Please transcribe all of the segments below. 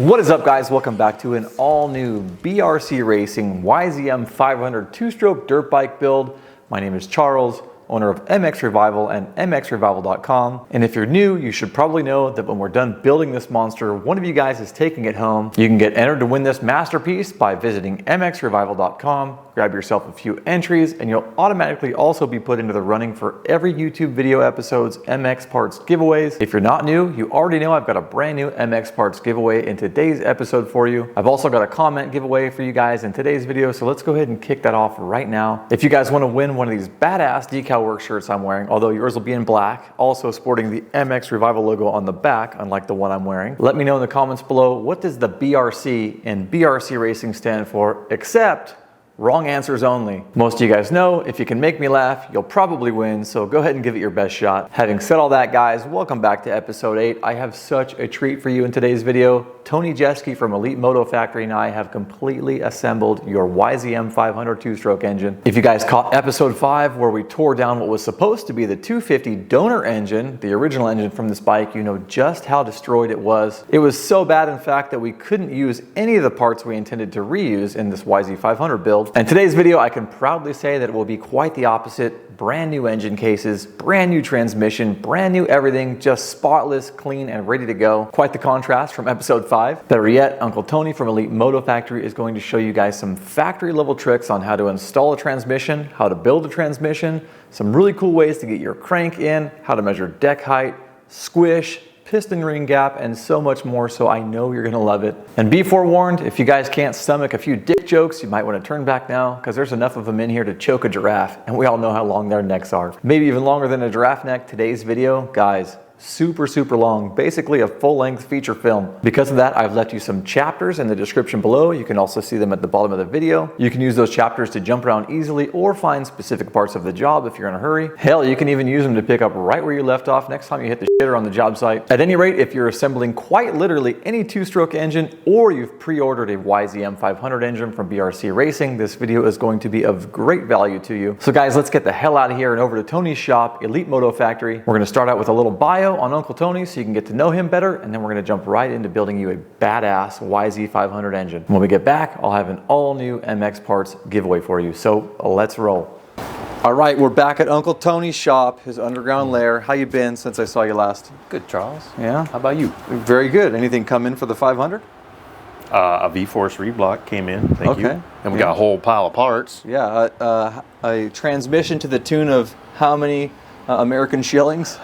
What is up, guys? Welcome back to an all-new BRC Racing YZM500 two-stroke dirt bike build. My name is Charles, owner of mXrevival and mXrevival.com. And if you're new, you should probably know that when we're done building this monster, one of you guys is taking it home. You can get entered to win this masterpiece by visiting mXrevival.com. Grab yourself a few entries and you'll automatically also be put into the running for every YouTube video episode's MX parts giveaways. If you're not new, you already know I've got a brand new MX parts giveaway in today's episode for you. I've also got a comment giveaway for you guys in today's video, so let's go ahead and kick that off right now. If you guys want to win one of these badass decal work shirts I'm wearing, although yours will be in black, also sporting the mXrevival logo on the back, unlike the one I'm wearing, let me know in the comments below, what does the BRC in BRC Racing stand for, except wrong answers only. Most of you guys know, if you can make me laugh, you'll probably win, so go ahead and give it your best shot. Having said all that, guys, welcome back to episode 8. I have such a treat for you in today's video. Tony Jeske from Elite Moto Factory and I have completely assembled your YZM500 two-stroke engine. If you guys caught episode 5, where we tore down what was supposed to be the 250 donor engine, the original engine from this bike, you know just how destroyed it was. It was so bad, in fact, that we couldn't use any of the parts we intended to reuse in this YZ500 build. And today's video, I can proudly say that it will be quite the opposite. Brand new engine cases, brand new transmission, brand new everything, just spotless, clean, and ready to go. Quite the contrast from episode 5. Better yet, Uncle Tony from Elite Moto Factory is going to show you guys some factory level tricks on how to install a transmission, how to build a transmission, some really cool ways to get your crank in, how to measure deck height, squish, piston ring gap, and so much more, so I know you're gonna love it. And be forewarned, if you guys can't stomach a few dick jokes, you might want to turn back now, because there's enough of them in here to choke a giraffe, and we all know how long their necks are. Maybe even longer than a giraffe neck. Today's video, guys, super long, basically a full-length feature film. Because of that, I've left you some chapters in the description below. You can also see them at the bottom of the video. You can use those chapters to jump around easily or find specific parts of the job if you're in a hurry. Hell, you can even use them to pick up right where you left off next time you hit the shitter on the job site. At any rate, if you're assembling quite literally any two-stroke engine, or you've pre-ordered a YZM500 engine from BRC Racing, this video is going to be of great value to you. So guys, let's get the hell out of here and over to Tony's shop, Elite Moto Factory. We're gonna start out with a little bio on Uncle Tony so you can get to know him better, and then we're going to jump right into building you a badass YZ500 engine. When we get back, I'll have an all-new MX parts giveaway for you, so let's roll. All right, we're back at Uncle Tony's shop, his underground lair. How you been since I saw you last? Good, Charles. Yeah? How about you? Very good. Anything come in for the 500? A V-Force reblock came in, thank you. And we got a whole pile of parts. Yeah, a transmission to the tune of how many American shillings?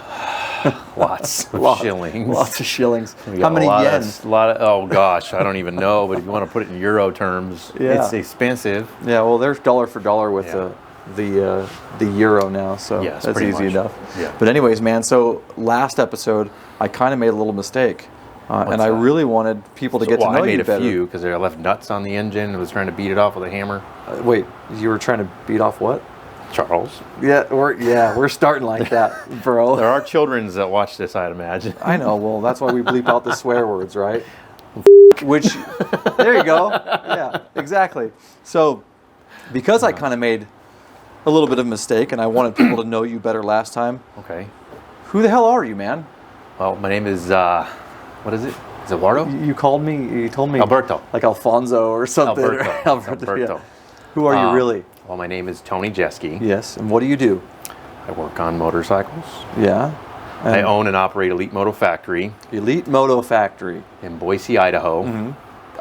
Lots of shillings. Lots of shillings. How many yen? Oh gosh, I don't even know, but if you want to put it in euro terms, it's expensive. Yeah, well, there's dollar for dollar with the euro now, so yes, that's easy enough. Yeah. But anyways, man, so last episode, I kind of made a little mistake. And I really wanted people to get to know you better. I made a few, because I left nuts on the engine and was trying to beat it off with a hammer. Wait, you were trying to beat off what? Charles. Yeah, we're starting like that, bro. There are children that watch this, I'd imagine. I know, well, that's why we bleep out the swear words, right? Which, there you go. Yeah, exactly. So, because I kind of made a little bit of a mistake and I wanted people to know you better last time. Okay. Who the hell are you, man? Well, my name is, what is it? Is it Eduardo? You told me. Alberto. Like Alfonso or something. Alberto. Yeah. Who are you really? Well, my name is Tony Jeske. Yes, and what do you do? I work on motorcycles. Yeah. And I own and operate Elite Moto Factory. Elite Moto Factory. In Boise, Idaho. Mm-hmm.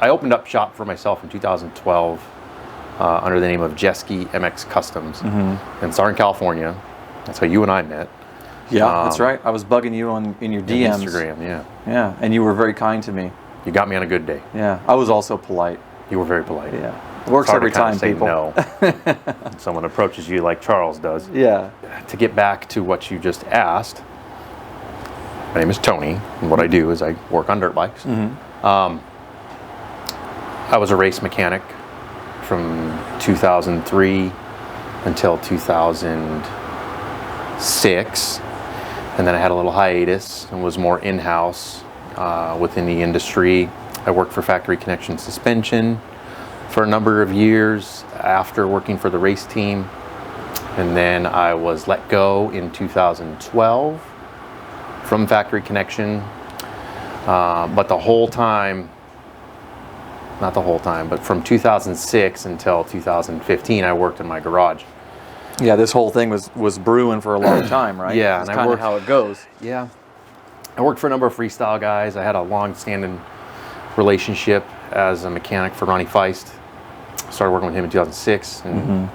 I opened up shop for myself in 2012 under the name of Jeske MX Customs in Southern California. That's how you and I met. Yeah, that's right. I was bugging you in your DMs. Instagram, yeah. Yeah, and you were very kind to me. You got me on a good day. Yeah, I was also polite. You were very polite. Yeah. Works every time, people. No. Someone approaches you like Charles does. Yeah. To get back to what you just asked, my name is Tony, and what I do is I work on dirt bikes. I was a race mechanic from 2003 until 2006, and then I had a little hiatus and was more in-house within the industry. I worked for Factory Connection Suspension for a number of years after working for the race team, and then I was let go in 2012 from Factory Connection, but the whole time not the whole time, but from 2006 until 2015, I worked in my garage. Yeah, this whole thing was brewing for a long time, right? Yeah, that's and I kind of worked, how it goes. Yeah, I worked for a number of freestyle guys. I had a long-standing relationship as a mechanic for Ronnie Feist. Started working with him in 2006, and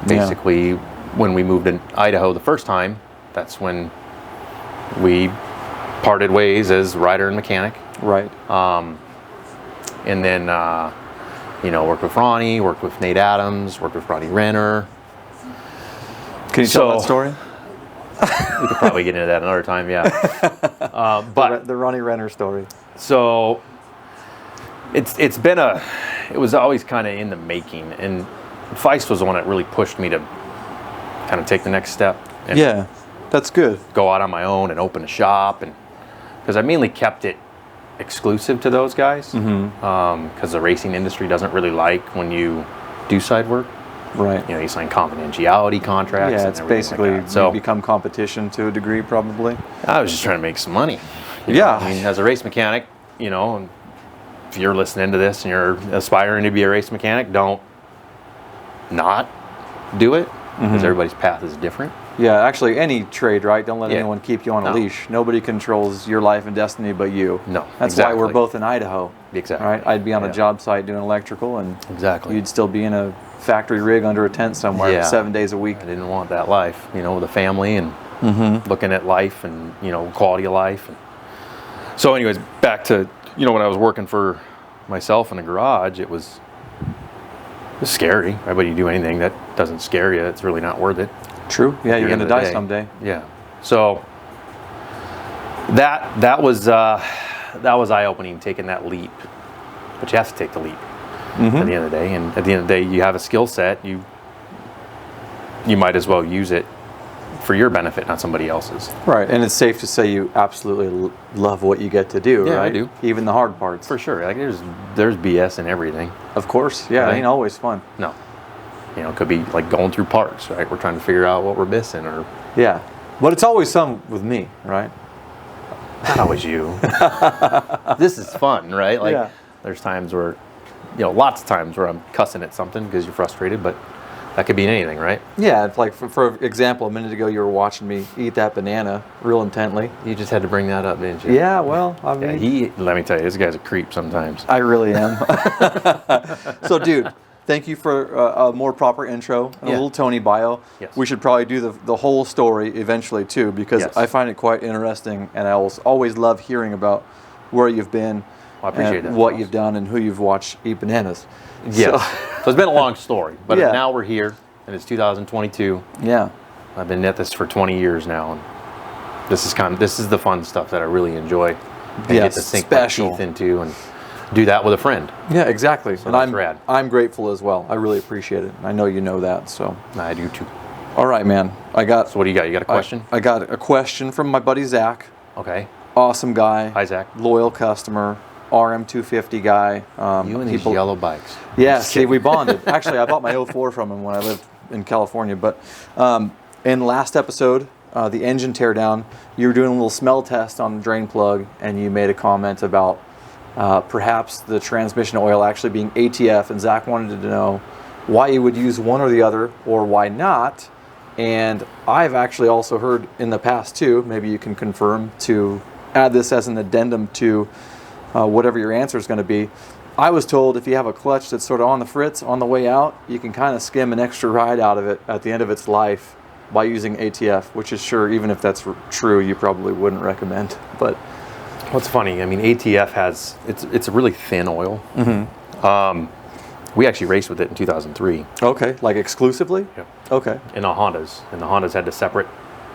basically when we moved to Idaho the first time, that's when we parted ways as rider and mechanic. Right. And then, you know, worked with Ronnie, worked with Nate Adams, worked with Ronnie Renner. Can you tell that story? We could probably get into that another time, yeah. But the Ronnie Renner story. So it was always kind of in the making, and Feist was the one that really pushed me to kind of take the next step. And yeah, that's good. Go out on my own and open a shop, and because I mainly kept it exclusive to those guys, because the racing industry doesn't really like when you do side work. Right. You know, you sign confidentiality contracts. Yeah, and it's basically like so you become competition to a degree, probably. I was just trying to make some money. Yeah. I mean, as a race mechanic, you know, if you're listening to this and you're aspiring to be a race mechanic, don't not do it, because everybody's path is different. Yeah, actually, any trade, right? Don't let anyone keep you on a leash. Nobody controls your life and destiny but you. No, that's why we're both in Idaho. Exactly. Right? I'd be on a job site doing electrical, and you'd still be in a factory rig under a tent somewhere 7 days a week. I didn't want that life, you know, with a family and looking at life and, you know, quality of life. And so anyways, back to, you know, when I was working for myself in a garage, it was scary. Right? But you do anything that doesn't scare you, it's really not worth it. True. Yeah, you're going to die someday. Yeah. So that was eye-opening, taking that leap. But you have to take the leap at the end of the day. And at the end of the day, you have a skill set. You might as well use it for your benefit, not somebody else's. Right. And it's safe to say you absolutely love what you get to do, right? Yeah, I do. Even the hard parts. For sure. Like there's BS in everything. Of course. Yeah, right? It ain't always fun. No. You know, it could be like going through parts, right? We're trying to figure out what we're missing, or yeah, but it's always some with me, right? Not always you. This is fun, right? Like there's times where, you know, lots of times where I'm cussing at something because you're frustrated, but that could be in anything, right? Yeah, it's like for example, a minute ago you were watching me eat that banana real intently. You just had to bring that up, didn't you? Yeah, well, I mean, let me tell you, this guy's a creep sometimes. I really am. So, dude. Thank you for a more proper intro and a little Tony bio. Yes. We should probably do the whole story eventually too, because I find it quite interesting, and I always love hearing about where you've been, I appreciate that. What you've done, and who you've watched eat bananas. Yes. So it's been a long story, but now we're here, and it's 2022. Yeah. I've been at this for 20 years now, and this is the fun stuff that I really enjoy. And get to sink my teeth into and do that with a friend. Yeah, exactly. So and that's rad. I'm grateful as well. I really appreciate it. I know you know that. So I do too. All right, man. So what do you got? You got a question? I got a question from my buddy Zach. Okay. Awesome guy. Hi, Zach. Loyal customer. RM250 guy. You and these yellow bikes. Yeah. See, we bonded. Actually, I bought my 04 from him when I lived in California. But in last episode, the engine teardown, you were doing a little smell test on the drain plug, and you made a comment about perhaps the transmission oil actually being ATF, and Zach wanted to know why you would use one or the other, or why not. And I've actually also heard in the past too, maybe you can confirm, to add this as an addendum to whatever your answer is going to be. I was told if you have a clutch that's sort of on the fritz on the way out, you can kind of skim an extra ride out of it at the end of its life by using ATF, which is sure, even if that's true, you probably wouldn't recommend. But what's funny, I mean, ATF has, it's a really thin oil. We actually raced with it in 2003. Okay, like exclusively? Yeah. Okay. In the Hondas. And the Hondas had the separate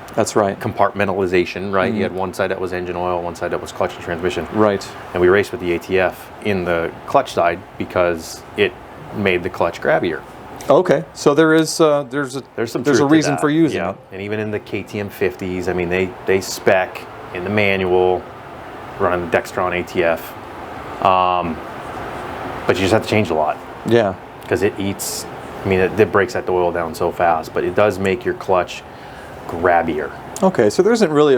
compartmentalization, right? You had one side that was engine oil, one side that was clutch and transmission. Right. And we raced with the ATF in the clutch side because it made the clutch grabbier. Okay, so there's a reason for using it. And even in the KTM 50s, I mean, they spec in the manual running the Dextron ATF, but you just have to change a lot. Yeah. Because it eats, I mean, it breaks that oil down so fast, but it does make your clutch grabbier. Okay, so there isn't really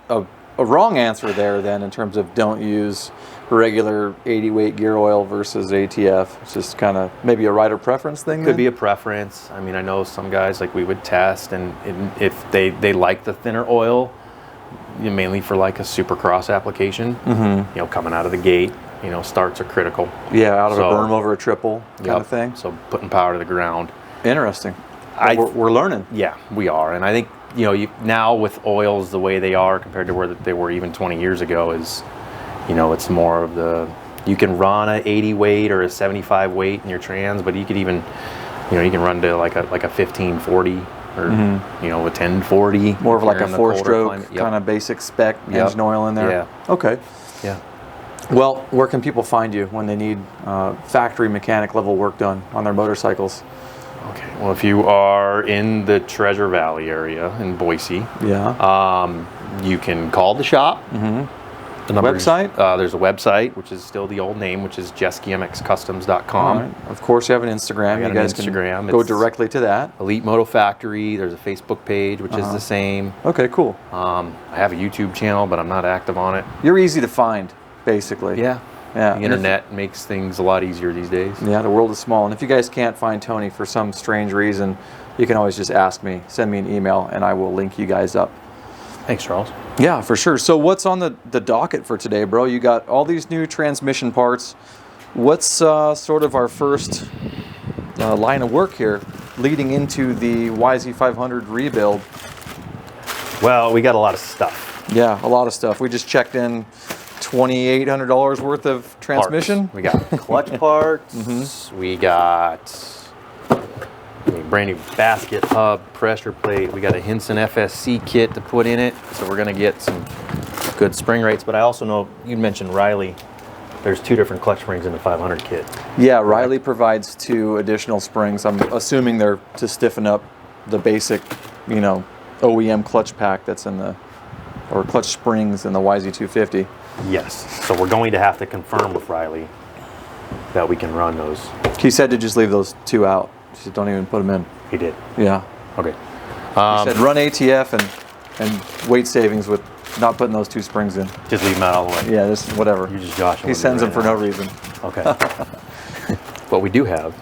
a wrong answer there then in terms of don't use regular 80 weight gear oil versus ATF? It's just kind of maybe a rider preference thing. Could be a preference. I mean, I know some guys, like, we would test, and if they like the thinner oil, mainly for like a supercross application, you know, coming out of the gate, you know, starts are critical. Yeah, out of a berm over a triple kind of thing. So putting power to the ground. Interesting. We're learning. Yeah, we are. And I think, you know, now with oils the way they are compared to where they were even 20 years ago is, you know, it's more of the, you can run a 80 weight or a 75 weight in your trans, but you could even, you know, you can run to like a 1540 or, you know, a 1040. More of like a 4-stroke kind of basic spec engine oil in there. Yeah. Okay. Yeah. Well, where can people find you when they need factory mechanic level work done on their motorcycles? Okay. Well, if you are in the Treasure Valley area in Boise, you can call the shop. The website? There's a website, which is still the old name, which is JeskeMXCustoms.com. Right. Of course, you have an Instagram. You guys can go directly to that. Elite Moto Factory. There's a Facebook page, which is the same. Okay, cool. I have a YouTube channel, but I'm not active on it. You're easy to find, basically. Yeah. Yeah. The internet makes things a lot easier these days. Yeah, the world is small. And if you guys can't find Tony for some strange reason, you can always just ask me, send me an email, and I will link you guys up. Thanks, Charles. Yeah, for sure. So what's on the docket for today, bro? You got all these new transmission parts. What's sort of our first line of work here leading into the YZ500 rebuild? Well, we got a lot of stuff. Yeah, a lot of stuff. We just checked in $2,800 worth of transmission. Parts. We got clutch parts. We got a brand new basket hub, pressure plate. We got a Hinson FSC kit to put in it, so we're gonna get some good spring rates. But I also know you mentioned Riley. There's 2 different clutch springs in the 500 kit. Yeah, Riley provides 2 additional springs. I'm assuming they're to stiffen up the basic, you know, OEM clutch pack that's in the, or clutch springs in the YZ250. Yes. So we're going to have to confirm with Riley that we can run those. He said to just leave those 2 out. He said don't even put them in. He did. Yeah. Okay. He said run ATF and weight savings with not putting those 2 springs in. Just leave them out all the way. Yeah, this whatever. You just joshing. He sends them for no reason. Okay. But we do have.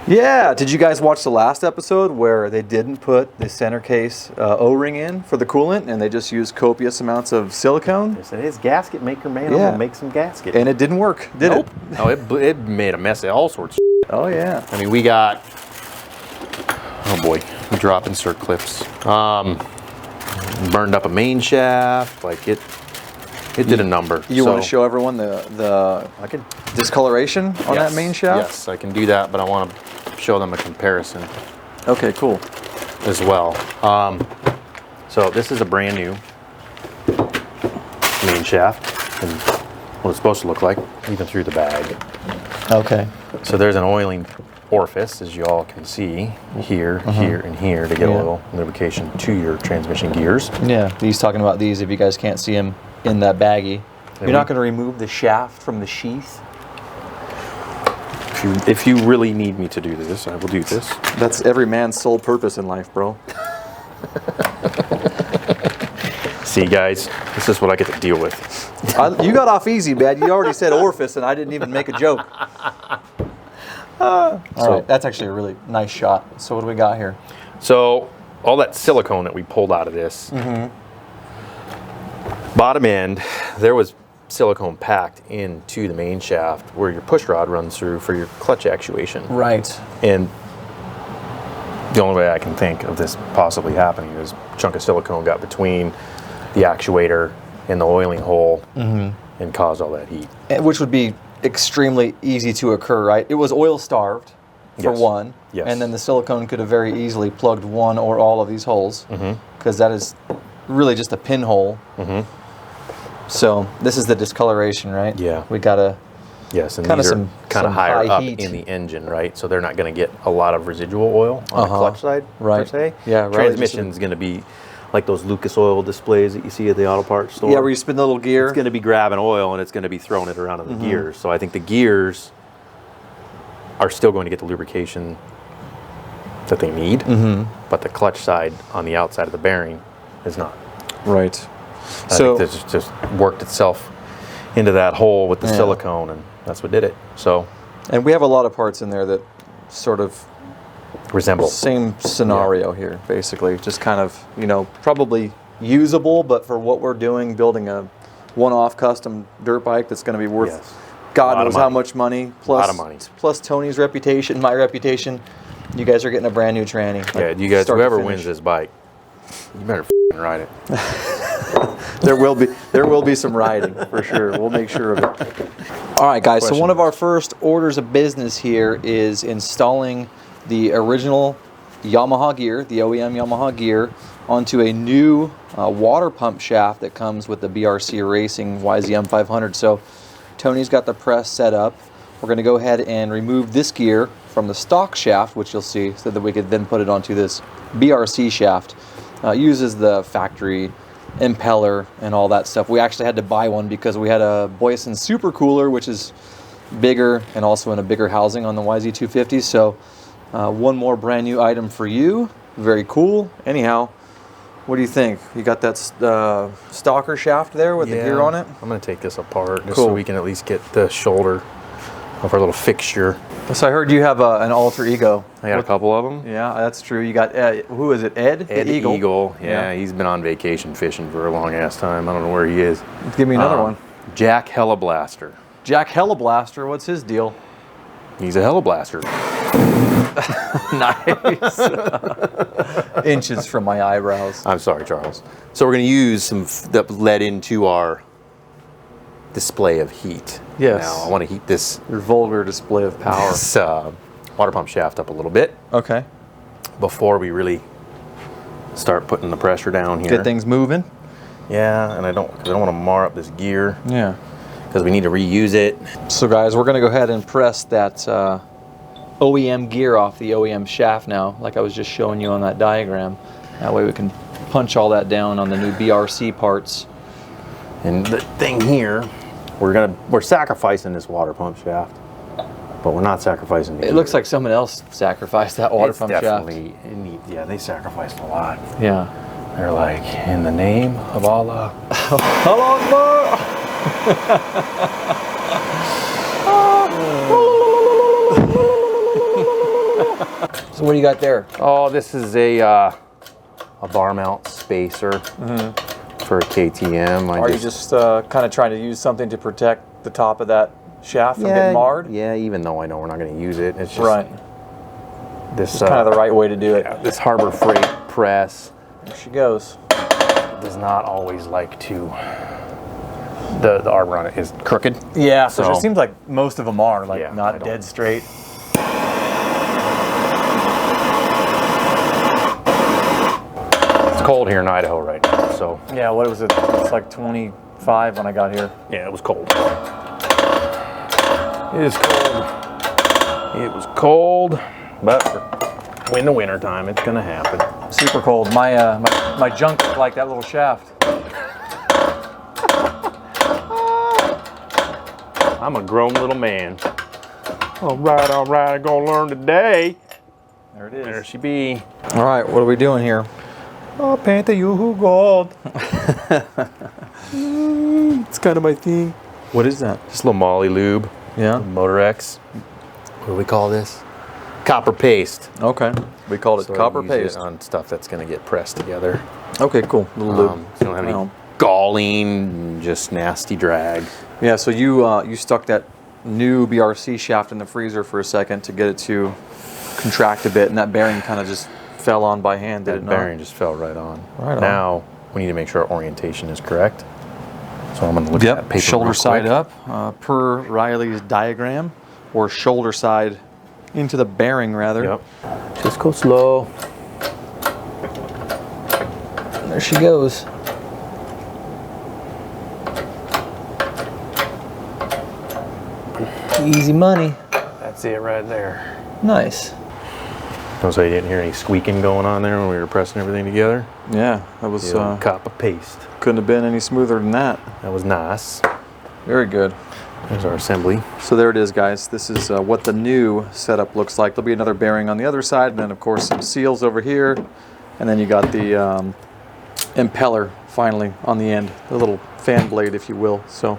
Yeah. Did you guys watch the last episode where they didn't put the center case O-ring in for the coolant and they just used copious amounts of silicone? They said, "It's gasket maker, man. I'm gonna make some gasket." And it didn't work, did it? No, it made a mess of all sorts of shit. Oh yeah. I mean, we got, oh boy, I'm dropping circ clips. Burned up a main shaft. Like it did a number. You want to show everyone the discoloration on that main shaft? Yes, I can do that, but I want to show them a comparison. Okay, cool. As well. So this is a brand new main shaft, and what it's supposed to look like, even through the bag. Okay. So there's an oiling orifice, as you all can see, here, here, and here to get oil lubrication to your transmission gears. Yeah, he's talking about these. If you guys can't see him in that baggie, you're not going to remove the shaft from the sheath. If you really need me to do this, I will do this. That's every man's sole purpose in life, bro. See, guys, this is what I get to deal with. You got off easy, man. You already said orifice, and I didn't even make a joke. All right, that's actually a really nice shot. So what do we got here? So all that silicone that we pulled out of this, bottom end, there was silicone packed into the main shaft where your push rod runs through for your clutch actuation. Right. And the only way I can think of this possibly happening is a chunk of silicone got between the actuator and the oiling hole and caused all that heat. Which would be extremely easy to occur, right? It was oil starved for one, and then the silicone could have very easily plugged one or all of these holes, because that is really just a pinhole. So this is the discoloration, right? Yeah. We gotta and these are kind of higher up in the engine, right? So they're not going to get a lot of residual oil on the clutch side, per se. Yeah, right. Transmission's going to be like those Lucas oil displays that you see at the auto parts store. Yeah, where you spin the little gear. It's going to be grabbing oil and it's going to be throwing it around in the gears. So I think the gears are still going to get the lubrication that they need, but the clutch side on the outside of the bearing is not. Right. I think this just worked itself into that hole with the silicone, and that's what did it. So, and we have a lot of parts in there that sort of resemble same scenario here, basically. Just kind of, you know, probably usable, but for what we're doing, building a one-off custom dirt bike that's going to be worth God knows how much money. Plus, a lot of money. Plus Tony's reputation, my reputation. You guys are getting a brand new tranny. Yeah, you guys, whoever wins this bike, you better ride it. There will be some riding for sure. We'll make sure of it. All right, guys. So one of our first orders of business here is installing the original Yamaha gear, the OEM Yamaha gear, onto a new water pump shaft that comes with the BRC Racing YZM500. So Tony's got the press set up. We're going to go ahead and remove this gear from the stock shaft, which you'll see, so that we could then put it onto this BRC shaft. Uses the factory impeller and all that stuff. We actually had to buy one because we had a Boyson super cooler, which is bigger and also in a bigger housing on the YZ250. So one more brand new item for you. Very cool. Anyhow, what do you think? You got that stalker shaft there with the gear on it? I'm going to take this apart just so we can at least get the shoulder of our little fixture. So I heard you have an alter ego. I got a couple of them. Yeah, that's true. You got, who is it, Ed? Ed Eagle. Yeah, he's been on vacation fishing for a long ass time. I don't know where he is. Give me another one. Jack Hellablaster. Jack Hellablaster, what's his deal? He's a Hellablaster. Nice. Inches from my eyebrows. I'm sorry, Charles. So we're going to use some that led into our display of heat. Yes. Now I want to heat this. Your vulgar display of power. This water pump shaft up a little bit. Okay. Before we really start putting the pressure down here. Get things moving. Yeah, and I don't want to mar up this gear. Yeah. Because we need to reuse it. So guys, we're going to go ahead and press that OEM gear off the OEM shaft now, like I was just showing you on that diagram. That way we can punch all that down on the new BRC parts. And the thing here, we're sacrificing this water pump shaft, but we're not sacrificing the gear. It looks like someone else sacrificed that water pump shaft. Yeah, they sacrificed a lot. Yeah. They're like, in the name of Allah. Allah. So what do you got there? Oh, this is a bar mount spacer for a KTM. Are you just kind of trying to use something to protect the top of that shaft from getting marred? Yeah, even though I know we're not going to use it. It's just this is kind of the right way to do it. This Harbor Freight press. There she goes. Does not always like to. The arbor on it is crooked. Yeah, so it seems like most of them are not dead straight. It's cold here in Idaho right now, so. Yeah, what was it? It's like 25 when I got here. Yeah, it was cold. It is cold. It was cold, but in the winter time, it's gonna happen. Super cold. My junk looked like that little shaft. I'm a grown little man. All right, I'm gonna learn today. There it is. There she be. All right, what are we doing here? Oh, Panther, you who gold. It's kind of my thing. What is that? Just a little Molly lube. Yeah. Motor X. What do we call this? Copper paste. Okay. We called it copper paste. On stuff that's going to get pressed together. Okay, cool. Little lube. So you don't have any galling, just nasty drag. Yeah, so you stuck that new BRC shaft in the freezer for a second to get it to contract a bit, and that bearing kind of just fell on by hand, did it not? That bearing just fell right on. Right on. Now, we need to make sure our orientation is correct. So I'm going to look at that paper shoulder side up, per Riley's diagram, or shoulder side into the bearing, rather. Yep. Just go slow. There she goes. Easy money. That's it right there. Nice. So you didn't hear any squeaking going on there when we were pressing everything together? Yeah, that was copper paste. Couldn't have been any smoother than that. That was nice. Very good. There's our assembly. So there it is, guys. This is what the new setup looks like. There'll be another bearing on the other side, and then of course some seals over here, and then you got the impeller finally on the end, the little fan blade, if you will. So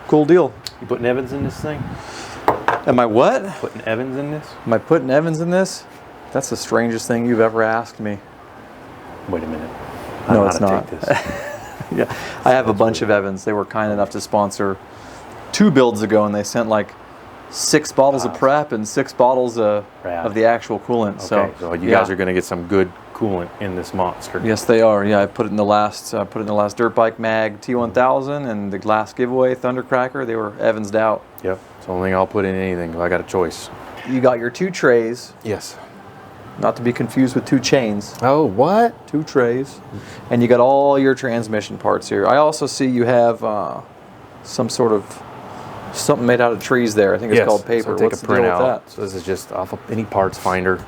Cool deal. You putting Evans in this thing? Am I what? Putting Evans in this? Am I putting Evans in this? That's the strangest thing you've ever asked me. Wait a minute. No, it's not. Take this. Yeah, I have a bunch of Evans. They were kind enough to sponsor 2 builds ago, and they sent like 6 bottles of prep and 6 bottles of the actual coolant. Okay, so you guys are going to get some good coolant in this monster. Yes, they are. Yeah, I put it in the last dirt bike mag T1000 and the last giveaway Thundercracker. They were Evansed out. Yep. It's the only thing I'll put in anything if I got a choice. You got your 2 trays. Yes. Not to be confused with 2 chains. Oh, what? 2 trays. And you got all your transmission parts here. I also see you have some sort of something made out of trees there. I think it's called paper. So take What's a the deal with printout. that? So this is just off of any parts finder.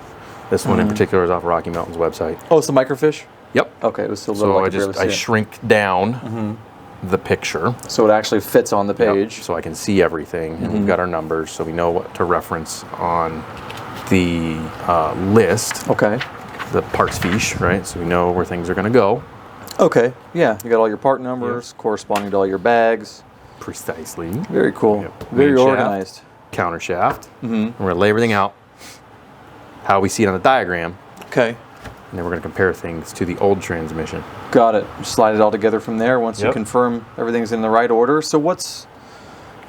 This one in particular is off Rocky Mountain's website. Oh, it's a microfiche? Yep. Okay, it was still little. So I shrink down the picture. So it actually fits on the page. Yep. So I can see everything. And we've got our numbers, so we know what to reference on the list. Okay. The parts fiche, right? So we know where things are going to go. Okay. Yeah, you got all your part numbers corresponding to all your bags. Precisely. Very cool. Yep. Very Main organized. Shaft, counter shaft. And we're going to lay everything out how we see it on the diagram. Okay. And then we're going to compare things to the old transmission. Got it. Slide it all together from there once you confirm everything's in the right order. So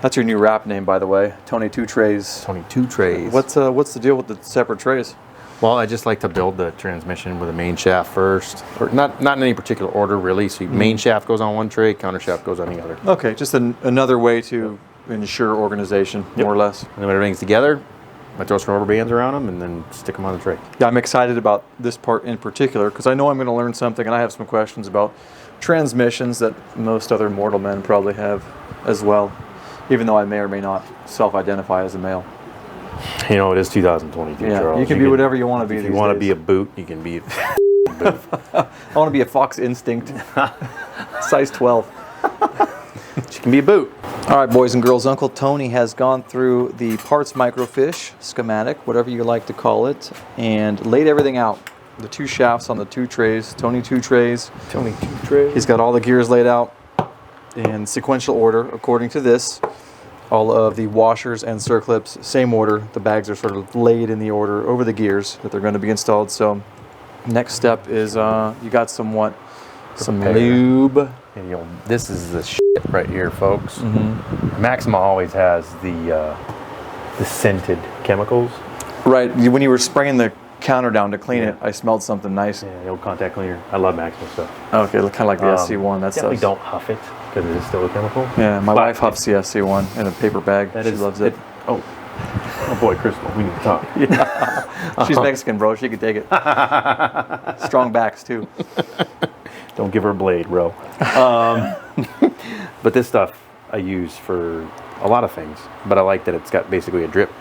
that's your new rap name, by the way, Tony Two Trays. Tony Two Trays. What's the deal with the separate trays? Well, I just like to build the transmission with a main shaft first, or not in any particular order really. So main shaft goes on one tray, counter shaft goes on the other. Okay, just another way to ensure organization, more or less. And then when everything's together, I throw some rubber bands around them and then stick them on the tray. Yeah, I'm excited about this part in particular because I know I'm going to learn something, and I have some questions about transmissions that most other mortal men probably have as well, even though I may or may not self-identify as a male. You know, it is 2022, Yeah, Charles. you can be whatever you want to be. If you want to be a boot, you can be a boot. I want to be a Fox Instinct, size 12. She can be a boot. All right, boys and girls, Uncle Tony has gone through the parts microfiche, schematic, whatever you like to call it, and laid everything out. The 2 shafts on the 2 trays, Tony 2 trays. Tony 2 trays. He's got all the gears laid out in sequential order according to this. All of the washers and circlips, same order. The bags are sort of laid in the order over the gears that they're going to be installed. So next step is you got some lube. And this is the shit right here, folks. Maxima always has the scented chemicals. Right, when you were spraying the counter down to clean it, I smelled something nice. Yeah, the old contact cleaner. I love Maxima stuff. Okay, kind of like the SC1. That's definitely don't huff it because it is still a chemical. Yeah, my wife huffs the SC1 in a paper bag. She loves it. Oh boy, Crystal, we need to talk. Yeah. She's Mexican, bro. She could take it. Strong backs too. Don't give her a blade, bro. But this stuff I use for a lot of things. But I like that it's got basically a drip.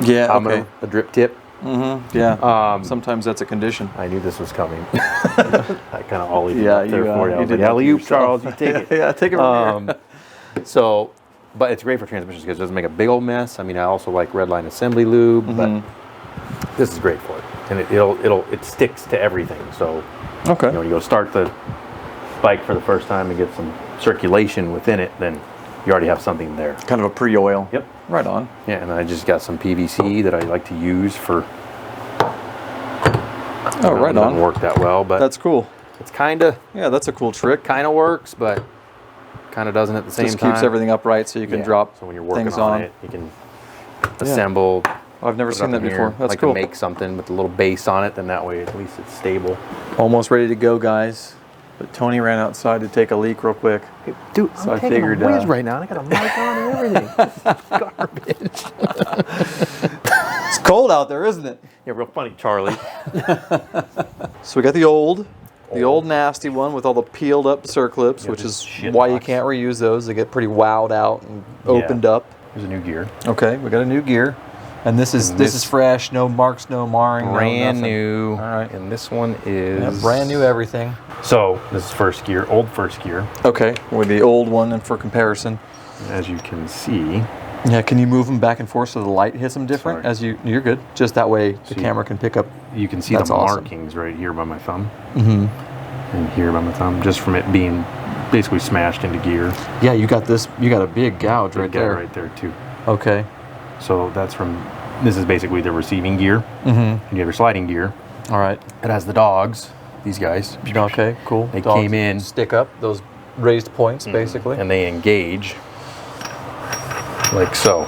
Yeah, okay. A drip tip. Yeah. Sometimes that's a condition. I knew this was coming. I kind of ollied it up there for you. You did alley-oop, Charles. You take it. Yeah, take it from here. So, but it's great for transmissions because it doesn't make a big old mess. I mean, I also like Redline assembly lube, but this is great for it, and it sticks to everything. So, okay. When you go start the bike for the first time and get some circulation within it, then you already have something there. Kind of a pre-oil. Yep. Right on. Yeah, and I just got some PVC that I like to use for. Oh, right on. Doesn't work that well, but that's cool. It's kind of. Yeah, that's a cool trick. Kind of works, but kind of doesn't at the same time. Just keeps everything upright so you can drop. So when you're working things on it, you can assemble. I've never seen that before. That's like cool. To make something with a little base on it, then that way at least it's stable. Almost ready to go, guys. But Tony ran outside to take a leak real quick. Hey, dude, so I'm taking a whiz right now. And I got a mic on and everything. Garbage. It's cold out there, isn't it? Yeah, real funny, Charlie. So we got the old nasty one with all the peeled up circlips, which is why you can't reuse those. They get pretty wowed out and opened up. There's a new gear. Okay, we got a new gear. And this is fresh, no marks, no marring. Brand new. All right. And this one is brand new everything. So this is first gear, old first gear. Okay, with the old one and for comparison. As you can see. Yeah, can you move them back and forth so the light hits them different? Sorry. You're good. Just that way the camera can pick up. You can see the markings right here by my thumb. And here by my thumb, just from it being basically smashed into gear. Yeah, you got this. You got a big gouge right there. Right there too. Okay. So that's from. This is basically the receiving gear. And you have your sliding gear. All right. It has the dogs. These guys. Okay. Cool. They Dogs came in. Stick up those raised points, basically. And they engage like so,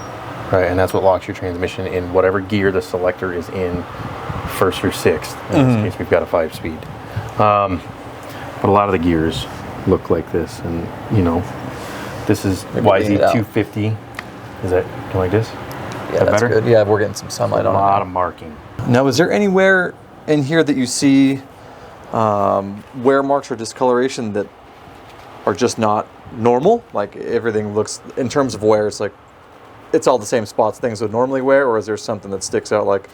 right? And that's what locks your transmission in whatever gear the selector is in, first or sixth. In this case, we've got a 5-speed. But a lot of the gears look like this, and you know, this is YZ250. Is that kind of like this? Yeah, that's better? Good. Yeah, we're getting some sunlight on it. A lot of marking. Now, is there anywhere in here that you see wear marks or discoloration that are just not normal? Like everything looks, in terms of wear, it's like it's all the same spots things would normally wear, or is there something that sticks out like,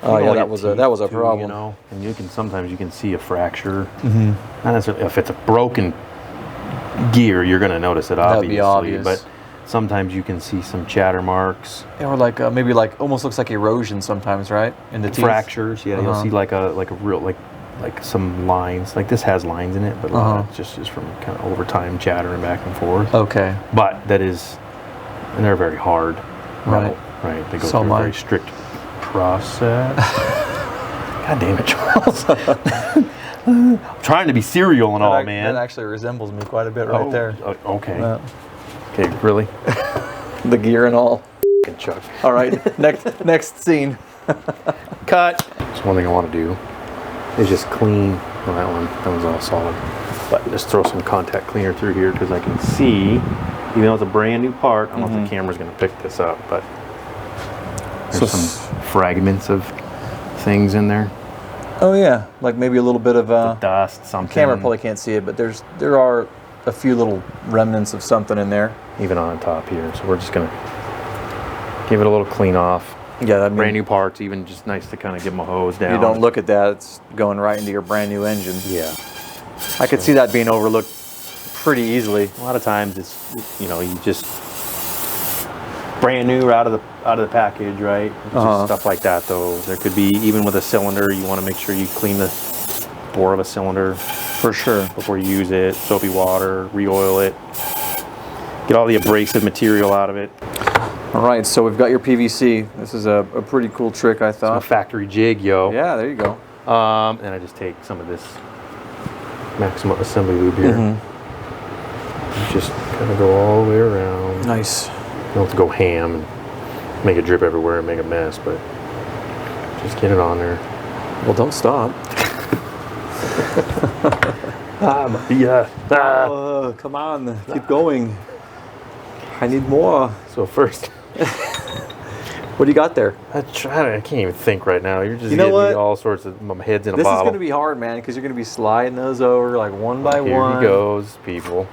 oh yeah, that was a problem? You know, and you can sometimes see a fracture. Not necessarily if it's a broken gear, you're going to notice it obviously. That'd be obvious. But sometimes you can see some chatter marks. Or like maybe like almost looks like erosion sometimes, right? In the teeth. Fractures. Yeah, you'll see like a real like some lines. Like this has lines in it, but a lot of it's just from kind of over time chattering back and forth. Okay. But that is, and they're very hard. Right. Right. They go through a very strict process. God damn it, Charles. I'm trying to be serial and all, man. That actually resembles me quite a bit right there. Okay. Okay, really? The gear and all. Chuck. All right, next scene. Cut. So one thing I want to do is just clean. Well, that one's all solid. But just throw some contact cleaner through here because I can see, even though it's a brand new part, I don't know if the camera's going to pick this up, but there's some fragments of things in there. Oh yeah, like maybe a little bit of dust, something. The camera probably can't see it, but there are a few little remnants of something in there. Even on top here, so we're just gonna give it a little clean off. Yeah, I mean, brand new parts, even just nice to kind of give them a hose down. You don't look at that; it's going right into your brand new engine. Yeah, I could see that being overlooked pretty easily. A lot of times, it's you just brand new out of the package, right? Just stuff like that, though. There could be even with a cylinder, you want to make sure you clean the bore of a cylinder for sure before you use it. Soapy water, re-oil it. Get all the abrasive material out of it. All right, so we've got your PVC. This is a pretty cool trick, I thought. It's a factory jig, yo. Yeah, there you go. And I just take some of this maximum assembly lube here. Just kind of go all the way around. Nice. You don't have to go ham and make it drip everywhere and make a mess, but just get it on there. Well, don't stop. Come on, keep going. I need more. So first, what do you got there? I can't even think right now. You're just you know getting what? me all sorts of heads in a bottle. This is going to be hard, man, because you're going to be sliding those over like one by one. Here he goes, people.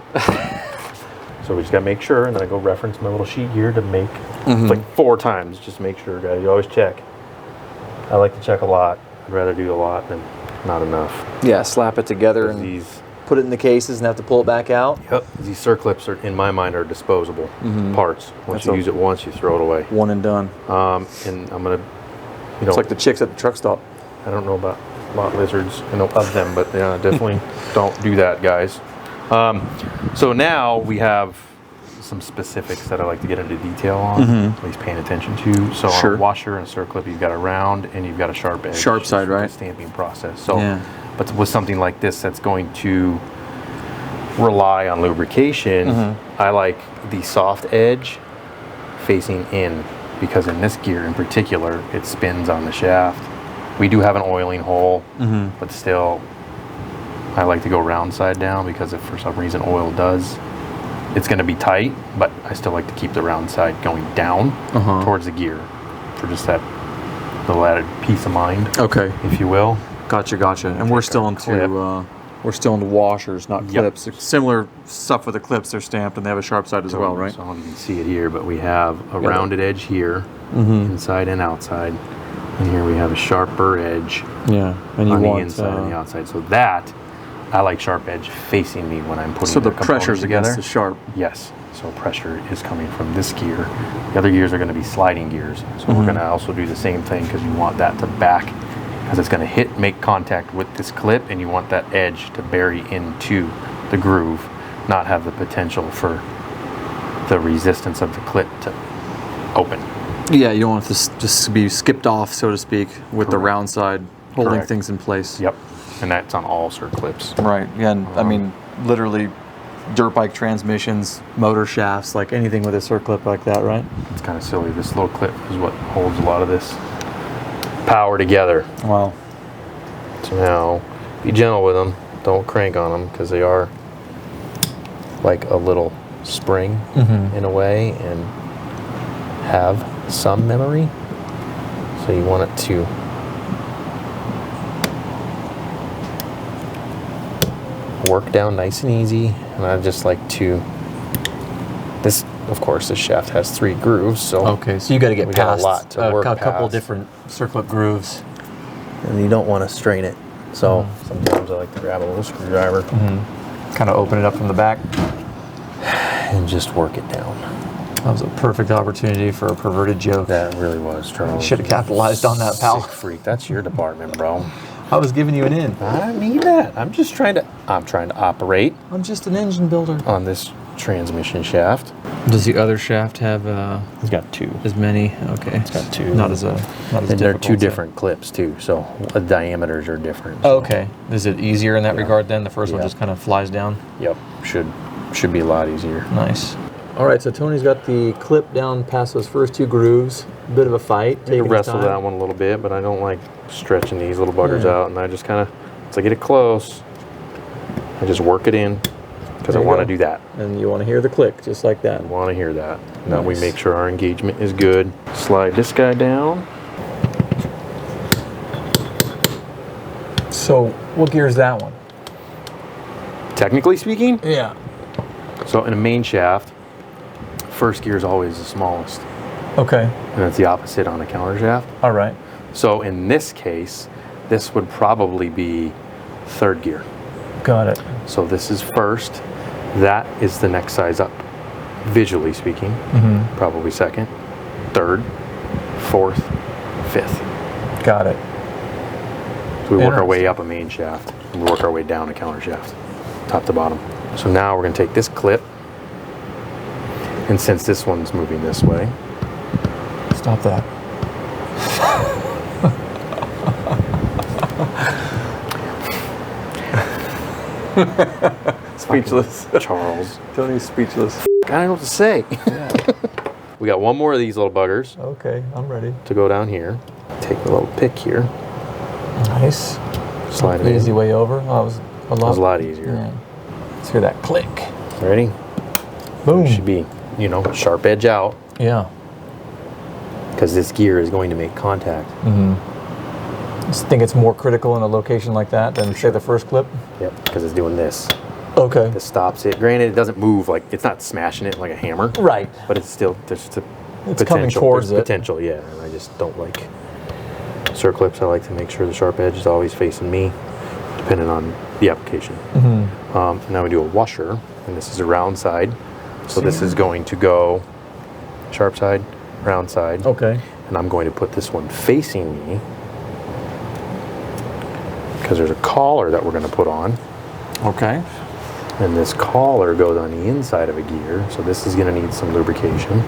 So we just got to make sure, and then I go reference my little sheet here to make like 4 times. Just make sure, guys. You always check. I like to check a lot. I'd rather do a lot than not enough. Yeah, slap it together and put it in the cases and have to pull it back out. Yep. These circlips are, in my mind, are disposable parts. Once you use it once, you throw it away. One and done. And I'm gonna, it's like the chicks at the truck stop. I don't know about lot lizards. I know of them, but yeah, definitely don't do that, guys. So now we have some specifics that I like to get into detail on, at least paying attention to. So on a washer and a circlip, you've got a round and you've got a sharp edge. Sharp side, right? Stamping process. So, but with something like this that's going to rely on lubrication, I like the soft edge facing in, because in this gear in particular, it spins on the shaft. We do have an oiling hole, but still, I like to go round side down, because if for some reason oil does, it's going to be tight, but I still like to keep the round side going down towards the gear for just that little added peace of mind, if you will. Gotcha. And we're still into washers, not clips. Similar stuff with the clips, they're stamped and they have a sharp side as well, right? So I don't know if you can see it here, but we have a rounded edge here, inside and outside. And here we have a sharper edge and you on want the inside and the outside. So that, I like sharp edge facing me when I'm putting the components pressure's together. Against the sharp. Yes. So pressure is coming from this gear. The other gears are going to be sliding gears. So we're going to also do the same thing, because you want that to back, because it's going to make contact with this clip, and you want that edge to bury into the groove. not have the potential for the resistance of the clip to open. Yeah, you don't want this just to be skipped off, so to speak, with the round side holding Correct. things in place. Yep, and that's on all circ clips. Right, yeah, and I mean, literally dirt bike transmissions, motor shafts, like anything with a circ clip like that, right? It's kind of silly. This little clip is what holds a lot of this power together. Wow. So now, be gentle with them. Don't crank on them because they are like a little spring in a way and have some memory. So you want it to work down nice and easy. And I just like to, this, of course, this shaft has 3 grooves. So okay, so you got to get we got past a lot to work couple past. different circlip grooves. And you don't want to strain it. So sometimes I like to grab a little screwdriver Kind of open it up from the back. and just work it down. That was a perfect opportunity for a perverted joke. That really was, Charles. Should have capitalized on that, pal. Sick freak. That's your department, bro. I was giving you an in. I don't need that. I'm trying to operate I'm just an engine builder. on this transmission shaft. Does the other shaft have It's got 2. as many? Okay, it's got 2. Not as And they're 2 difficult, different clips too, so the diameters are different. Oh, okay, is it easier in that regard then? The first one Yeah. just kind of flies down. Yep. Should be a lot easier. Nice. All right, so Tony's got the clip down past those first 2 grooves. Bit of a fight. I Taking his wrestle time. that one a little bit, but I don't like stretching these little buggers Yeah. out, and I just kind of, once I get it close, I just work it in because I There you want to go. do that. And you want to hear the click, just like that. I want to hear that. Now we Nice. make sure our engagement is good. Slide this guy down. So, what gear is that one? Technically speaking, Yeah. so in a main shaft, first gear is always the smallest, Okay. and it's the opposite on a counter shaft. All right. So in this case, this would probably be 3rd gear. Got it. So this is first. That is the next size up, visually speaking. Probably 2nd, 3rd, 4th, 5th. Got it. So we work our way up a main shaft, and we work our way down a counter shaft, top to bottom. So now we're going to take this clip, and since this one's moving this way, Stop that. Speechless. Charles, Tony's speechless. I don't know what to say. We got one more of these little buggers Okay, I'm ready. to go down here. Take the little pick here, Nice. slide it Easy in. way over. Oh, that was a lot. That was a lot easier. Yeah. Let's hear that click. Ready? Boom. Should be, sharp edge out, Yeah. because this gear is going to make contact. Just think it's more critical in a location like that than say the first clip. Yep, because it's doing this. Okay. This stops it. Granted, it doesn't move like, it's not smashing it like a hammer. Right. But it's still, there's the It's coming towards there's it. potential, yeah. And I just don't like circ clips. I like to make sure the sharp edge is always facing me, depending on the application. Now we do a washer, and this is a round side. So this is going to go sharp side, round side. Okay. And I'm going to put this one facing me because there's a collar that we're going to put on. Okay. And this collar goes on the inside of a gear, so this is going to need some lubrication.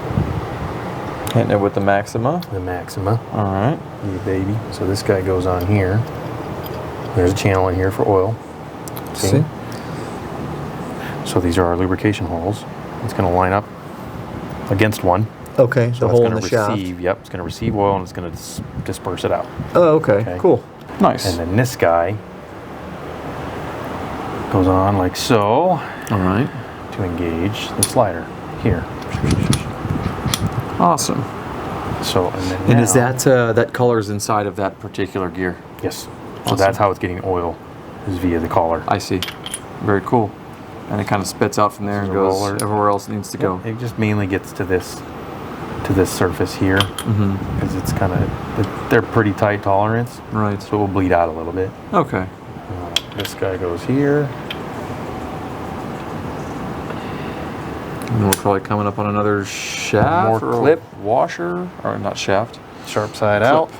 Hitting it with the Maxima. The Maxima, All right. you baby. So this guy goes on here. There's a channel in here for oil. See? So these are our lubrication holes. It's going to line up against one. Okay. So The it's hole going in to the shaft. receive. Yep, it's going to receive oil and it's going to disperse it out. Oh, okay. Okay. Cool. Nice. And then this guy goes on like so All right. to engage the slider here. Awesome. So and then And is now- that color's inside of that particular gear? Yes. So Awesome. that's how it's getting oil, is via the collar. I see. Very cool. And it kind of spits out from there and There's a goes roller. everywhere else it needs to go. It just mainly gets to this surface here because it's kind of, they're pretty tight tolerance, Right. so it will bleed out a little bit. Okay. This guy goes here. And we're probably coming up on another shaft More or clip. washer, or not shaft. Sharp side out.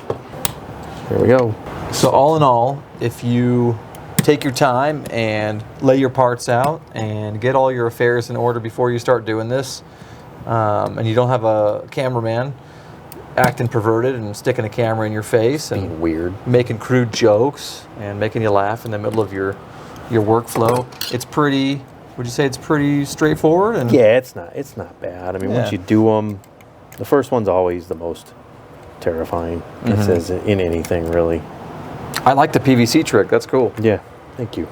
Here we go. So all in all, if you take your time and lay your parts out and get all your affairs in order before you start doing this. And you don't have a cameraman acting perverted and sticking a camera in your face and being weird, making crude jokes and making you laugh in the middle of your workflow. It's pretty, would you say it's pretty straightforward? And yeah, it's not bad. I mean, once you do them, the first one's always the most terrifying. It says in anything, really. I like the PVC trick. That's cool. Yeah, thank you.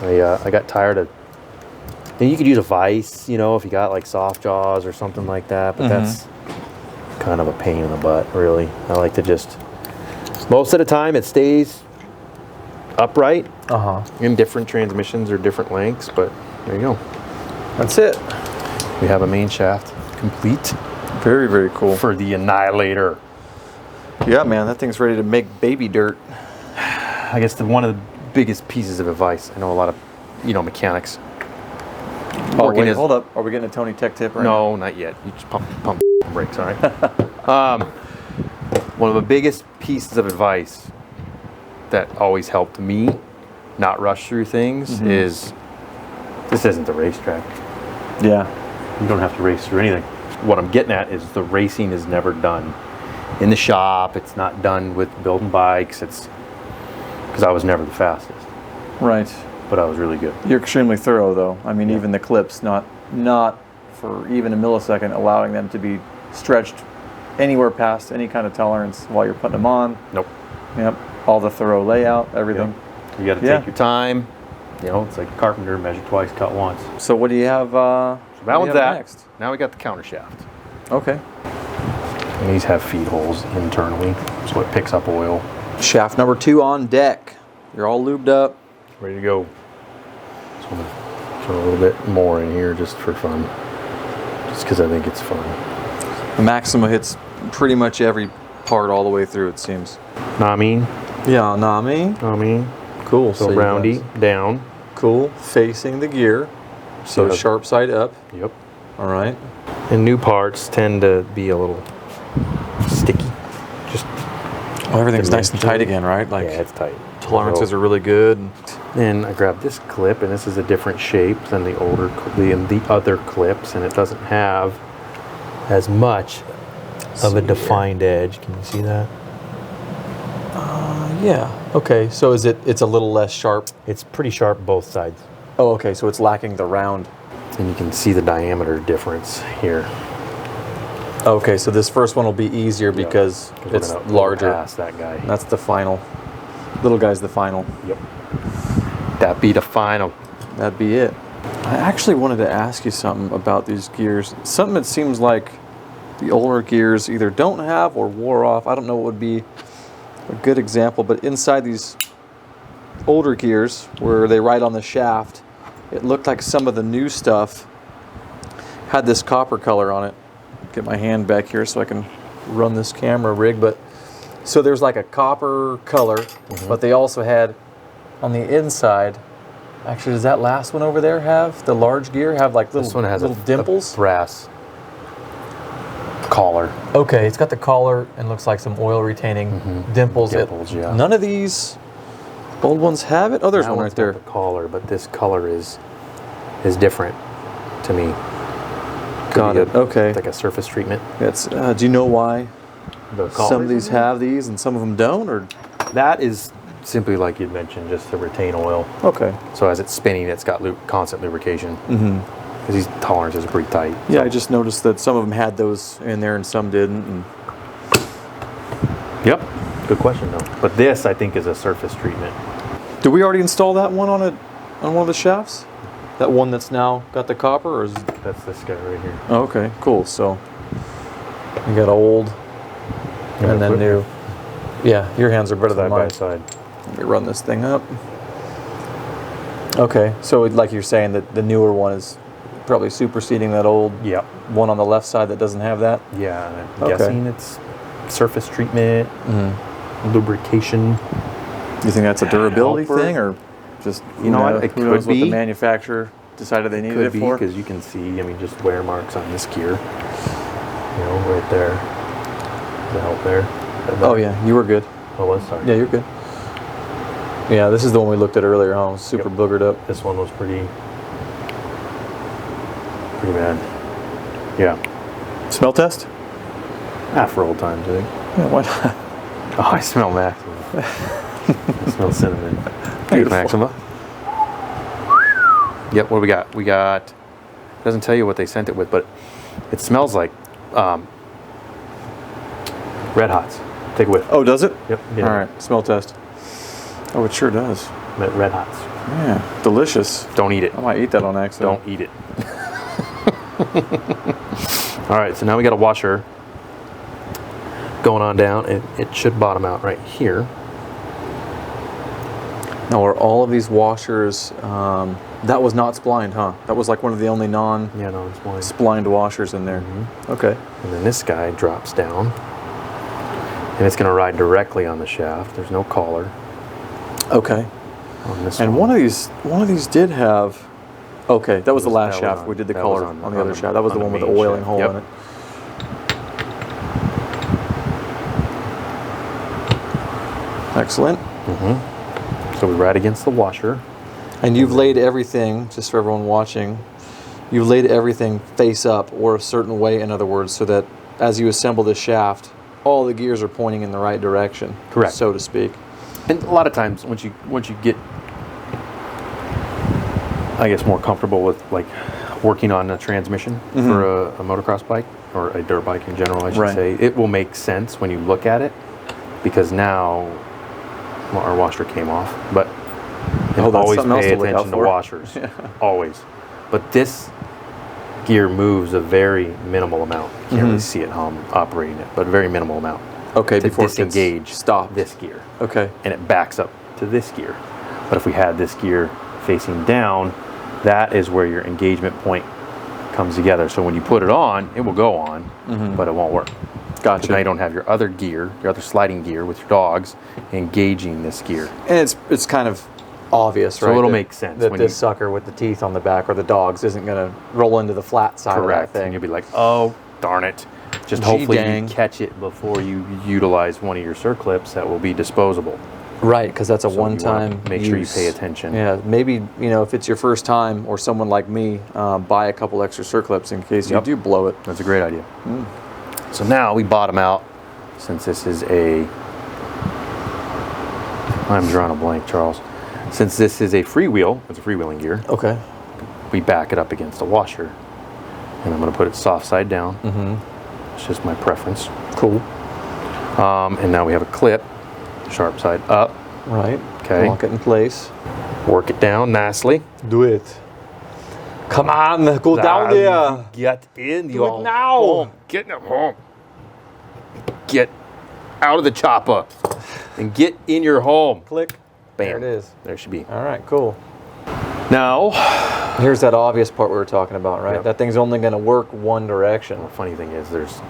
I got tired of. And you could use a vise, you know, if you got like soft jaws or something like that, but that's kind of a pain in the butt, really. I like to just, most of the time it stays upright in different transmissions or different lengths, but there you go. That's it. We have a main shaft complete. Very, very cool. For the Annihilator. Yeah, man, that thing's ready to make baby dirt. I guess one of the biggest pieces of advice, I know a lot of, you know, mechanics. Oh, wait, hold up. Are we getting a Tony Tech tip right now? No, not yet. You just pump brakes, all right? One of the biggest pieces of advice that always helped me not rush through things is, this isn't the racetrack. Yeah. You don't have to race through anything. What I'm getting at is the racing is never done in the shop. It's not done with building bikes. It's because I was never the fastest. Right. But I was really good. You're extremely thorough, though. I mean, even the clips, not for even a millisecond, allowing them to be stretched anywhere past any kind of tolerance while you're putting them on. Nope. Yep. All the thorough layout, everything. Yep. You got to take your time. You know, it's like a carpenter, measure twice, cut once. So what do you have? So that one's that. Next? Now we got the counter shaft. Okay. And these have feed holes internally, so it picks up oil. Shaft number 2 on deck. You're all lubed up. Ready to go. So I'm going to throw a little bit more in here just for fun. Just because I think it's fun. The Maxima hits pretty much every part all the way through, it seems. Know what I mean? Yeah, Nami. Cool. So roundy, down. Cool. Facing the gear. So sharp side up. Yep. All right. And new parts tend to be a little sticky. Just everything's nice and tight again, right? Like, yeah, it's tight. Tolerances are really good. Then I grabbed this clip, and this is a different shape than the other clips, and it doesn't have as much of a defined edge. Can you see that? Yeah. Okay. So it's a little less sharp. It's pretty sharp both sides. Oh, okay. So it's lacking the round. And you can see the diameter difference here. Okay. So this first one will be easier because it's larger. Past that guy. That's the final. Little guy's the final. Yep. That'd be the final. That'd be it. I actually wanted to ask you something about these gears. Something that seems like the older gears either don't have or wore off. I don't know what would be a good example, but inside these older gears where they ride on the shaft, it looked like some of the new stuff had this copper color on it. Get my hand back here so I can run this camera rig, but so there's like a copper color, but they also had on the inside, actually does that last one over there have, the large gear have like little, this one has little dimples? A brass collar. Okay, it's got the collar and looks like some oil retaining dimples. Yeah. None of these old ones have it? Oh, there's one right there. The collar, but this color is different to me. Got it. Okay. Like a surface treatment. That's. Do you know why the some of these have these and some of them don't? Or that is simply like you'd mentioned, just to retain oil. Okay. So as it's spinning, it's got constant lubrication. Because these tolerances are pretty tight. Yeah, I just noticed that some of them had those in there and some didn't. And yep. Good question though. But this, I think, is a surface treatment. Did we already install that one on one of the shafts? That one that's now got the copper, or is that's this guy right here? Oh, okay, cool. So you got old and then new. Yeah, your hands are better than mine. Side. Let me run this thing up. Okay, so like you're saying that the newer one is probably superseding that old one on the left side that doesn't have that? Yeah, I'm guessing it's surface treatment, lubrication. You think that's a durability thing, or just you know what? It who knows could be. What the manufacturer decided they needed it for? Because you can see, I mean, just wear marks on this gear. You know, right there. The help there. Oh yeah, you were good. Oh, was sorry. Yeah, you're good. Yeah, this is the one we looked at earlier, huh? It was super boogered up. This one was pretty bad. Yeah. Smell test? For old times, I think. Yeah, why not? Oh, I smell Maxima. I smell cinnamon. Thanks, Maxima. Yep, what do we got? We got, doesn't tell you what they sent it with, but it smells like Red Hots. Take a whiff. Oh, does it? Yep. All right, smell test. Oh, it sure does. Red Hots. Yeah, delicious. Don't eat it. I might eat that on accident. Don't eat it. All right, so now we got a washer going on down. It should bottom out right here. Now, are all of these washers, that was not splined, huh? That was like one of the only non-splined washers in there. Mm-hmm. Okay. And then this guy drops down, and it's going to ride directly on the shaft. There's no collar. Okay. On this and one of these did have. Okay, that was the last shaft. On, we did the collar on the other shaft. That was the one with the main oiling shaft. hole Yep. in it. Excellent. Mm-hmm. So we ride against the washer. And you've laid everything, just for everyone watching, you've laid everything face up or a certain way, in other words, so that as you assemble the shaft, all the gears are pointing in the right direction. Correct. So to speak. And a lot of times, once you get, I guess, more comfortable with like working on a transmission for a motocross bike or a dirt bike in general, I should say, it will make sense when you look at it, because now, well, our washer came off, but always pay attention to washers, always. But this gear moves a very minimal amount. You can't really see it how I'm operating it, but a very minimal amount. Okay, to before disengage, stop this gear. Okay. And it backs up to this gear. But if we had this gear facing down, that is where your engagement point comes together. So when you put it on, it will go on, but it won't work. Gotcha. Now you don't have your other gear, your other sliding gear with your dogs engaging this gear. And it's kind of obvious, right? So it'll make sense that when this sucker with the teeth on the back or the dogs isn't going to roll into the flat side of that thing. And you'll be like, oh, darn it. Just hopefully you catch it before you utilize one of your circlips that will be disposable. Right, because that's a one-time Make sure you pay attention. Yeah, maybe, if it's your first time, or someone like me, buy a couple extra circlips in case you do blow it. That's a great idea. So now we bottom out, since this is I'm drawing a blank, Charles. Since this is a freewheel, it's a freewheeling gear. Okay. We back it up against a washer, and I'm going to put it soft side down. It's just my preference. Cool. And now we have a clip, sharp side up. Right. Okay. Lock it in place. Work it down nicely. Do it. Come on, go down there. Get in. Do it now. Home. Get in home. Get out of the chopper and get in your home. Click. Bam. There it is. There it should be. All right, cool. Now, here's that obvious part we were talking about, right? Yep. That thing's only going to work one direction. the funny thing is there's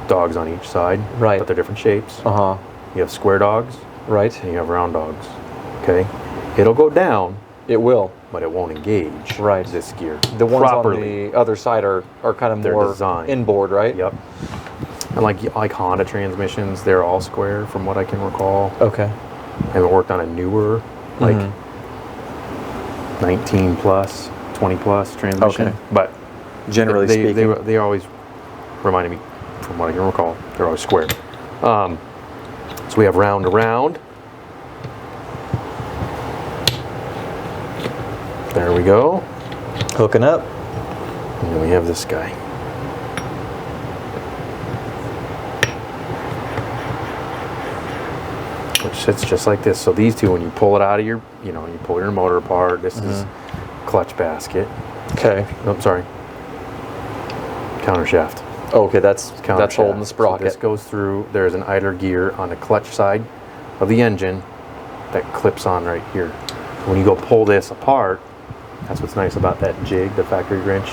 dogs on each side. Right. But they're different shapes. Uh-huh. You have square dogs. Right. And you have round dogs. Okay. It'll go down. It will. But it won't engage this gear The ones properly. on the other side are kind of more designed. inboard, right? Yep. And like Honda transmissions, they're all square from what I can recall. Okay. I haven't worked on a newer, like 19 plus, 20 plus transmission. Okay. But Generally speaking. they always reminded me, from what I can recall, they're always square. So we have round to round. There we go. Hooking up. And then we have this guy. Which sits just like this. So these two, when you pull it out of your, you pull your motor apart, this is clutch basket. Okay. Oh, sorry. Counter shaft. Oh, okay, that's holding the sprocket. So this goes through. There's an idler gear on the clutch side of the engine that clips on right here. When you go pull this apart, that's what's nice about that jig, the factory wrench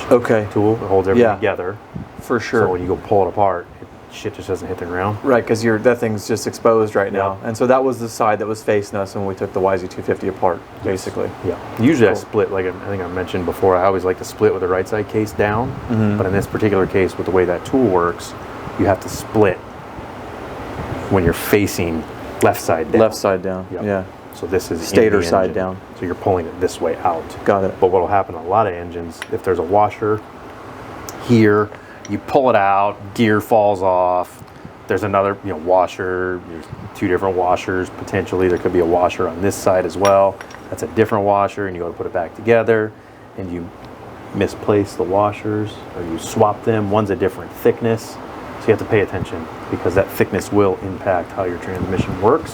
tool. It holds everything together. For sure. So when you go pull it apart, shit just doesn't hit the ground. Right, because that thing's just exposed right now. And so that was the side that was facing us when we took the YZ250 apart, basically. Yeah. Usually I split, like I think I mentioned before, I always like to split with the right side case down. But in this particular case, with the way that tool works, you have to split when you're facing left side down. Left side down, yeah. So this is stator in the side engine. down. So you're pulling it this way out. Got it. But what will happen on a lot of engines, if there's a washer here, you pull it out, gear falls off. There's another, washer. There's 2 different washers potentially. There could be a washer on this side as well. That's a different washer, and you go to put it back together, and you misplace the washers, or you swap them. One's a different thickness, so you have to pay attention because that thickness will impact how your transmission works,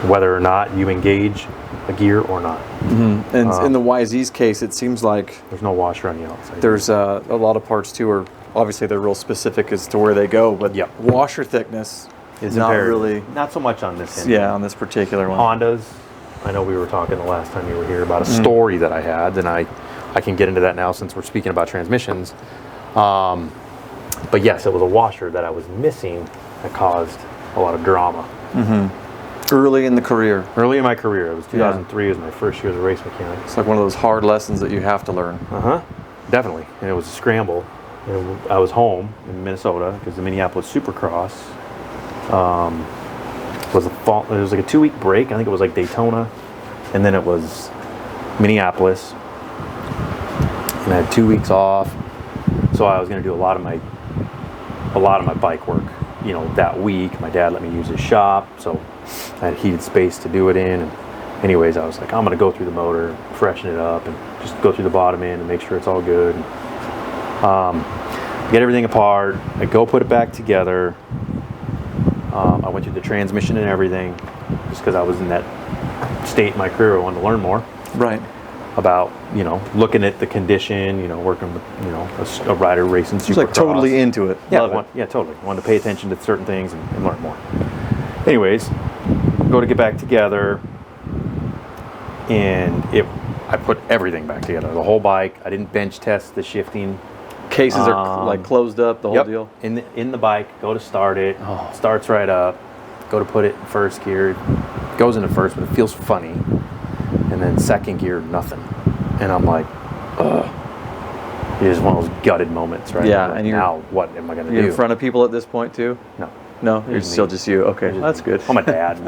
whether or not you engage a gear or not. And in the YZ's case, it seems like there's no washer on the outside. There's a lot of parts too, or obviously they're real specific as to where they go, but washer thickness is not really. Not so much on this engine. Yeah, on this particular one. Hondas, I know we were talking the last time you were here about a story that I had, and I can get into that now since we're speaking about transmissions. But yes, it was a washer that I was missing that caused a lot of drama. Early in the career. Early in my career. It was 2003 was my first year as a race mechanic. It's like one of those hard lessons that you have to learn. Definitely. And it was a scramble. And I was home in Minnesota because the Minneapolis Supercross was it was like a 2-week break. I think it was like Daytona, and then it was Minneapolis, and I had 2 weeks off. So I was going to do a lot of my bike work, that week. My dad let me use his shop, so I had heated space to do it in. And anyways, I was like, I'm going to go through the motor, freshen it up, and just go through the bottom end and make sure it's all good. Get everything apart. I go put it back together. I went through the transmission and everything, just because I was in that state in my career. I wanted to learn more. Right. About looking at the condition, working with a rider racing supercross. It's like totally into it. Yeah, totally. Wanted to pay attention to certain things and learn more. Anyways, go to get back together, and I put everything back together. The whole bike. I didn't bench test the shifting. Cases are like closed up, the whole deal. In the bike, go to start it. Starts right up. Go to put it in first gear. It goes into first, but it feels funny. And then second gear, nothing. And I'm like, ugh. It is one of those gutted moments, right? Yeah. Like, and now what am I going to do? You're in front of people at this point too? No, you're still just you. Okay, that's good. I'm a dad,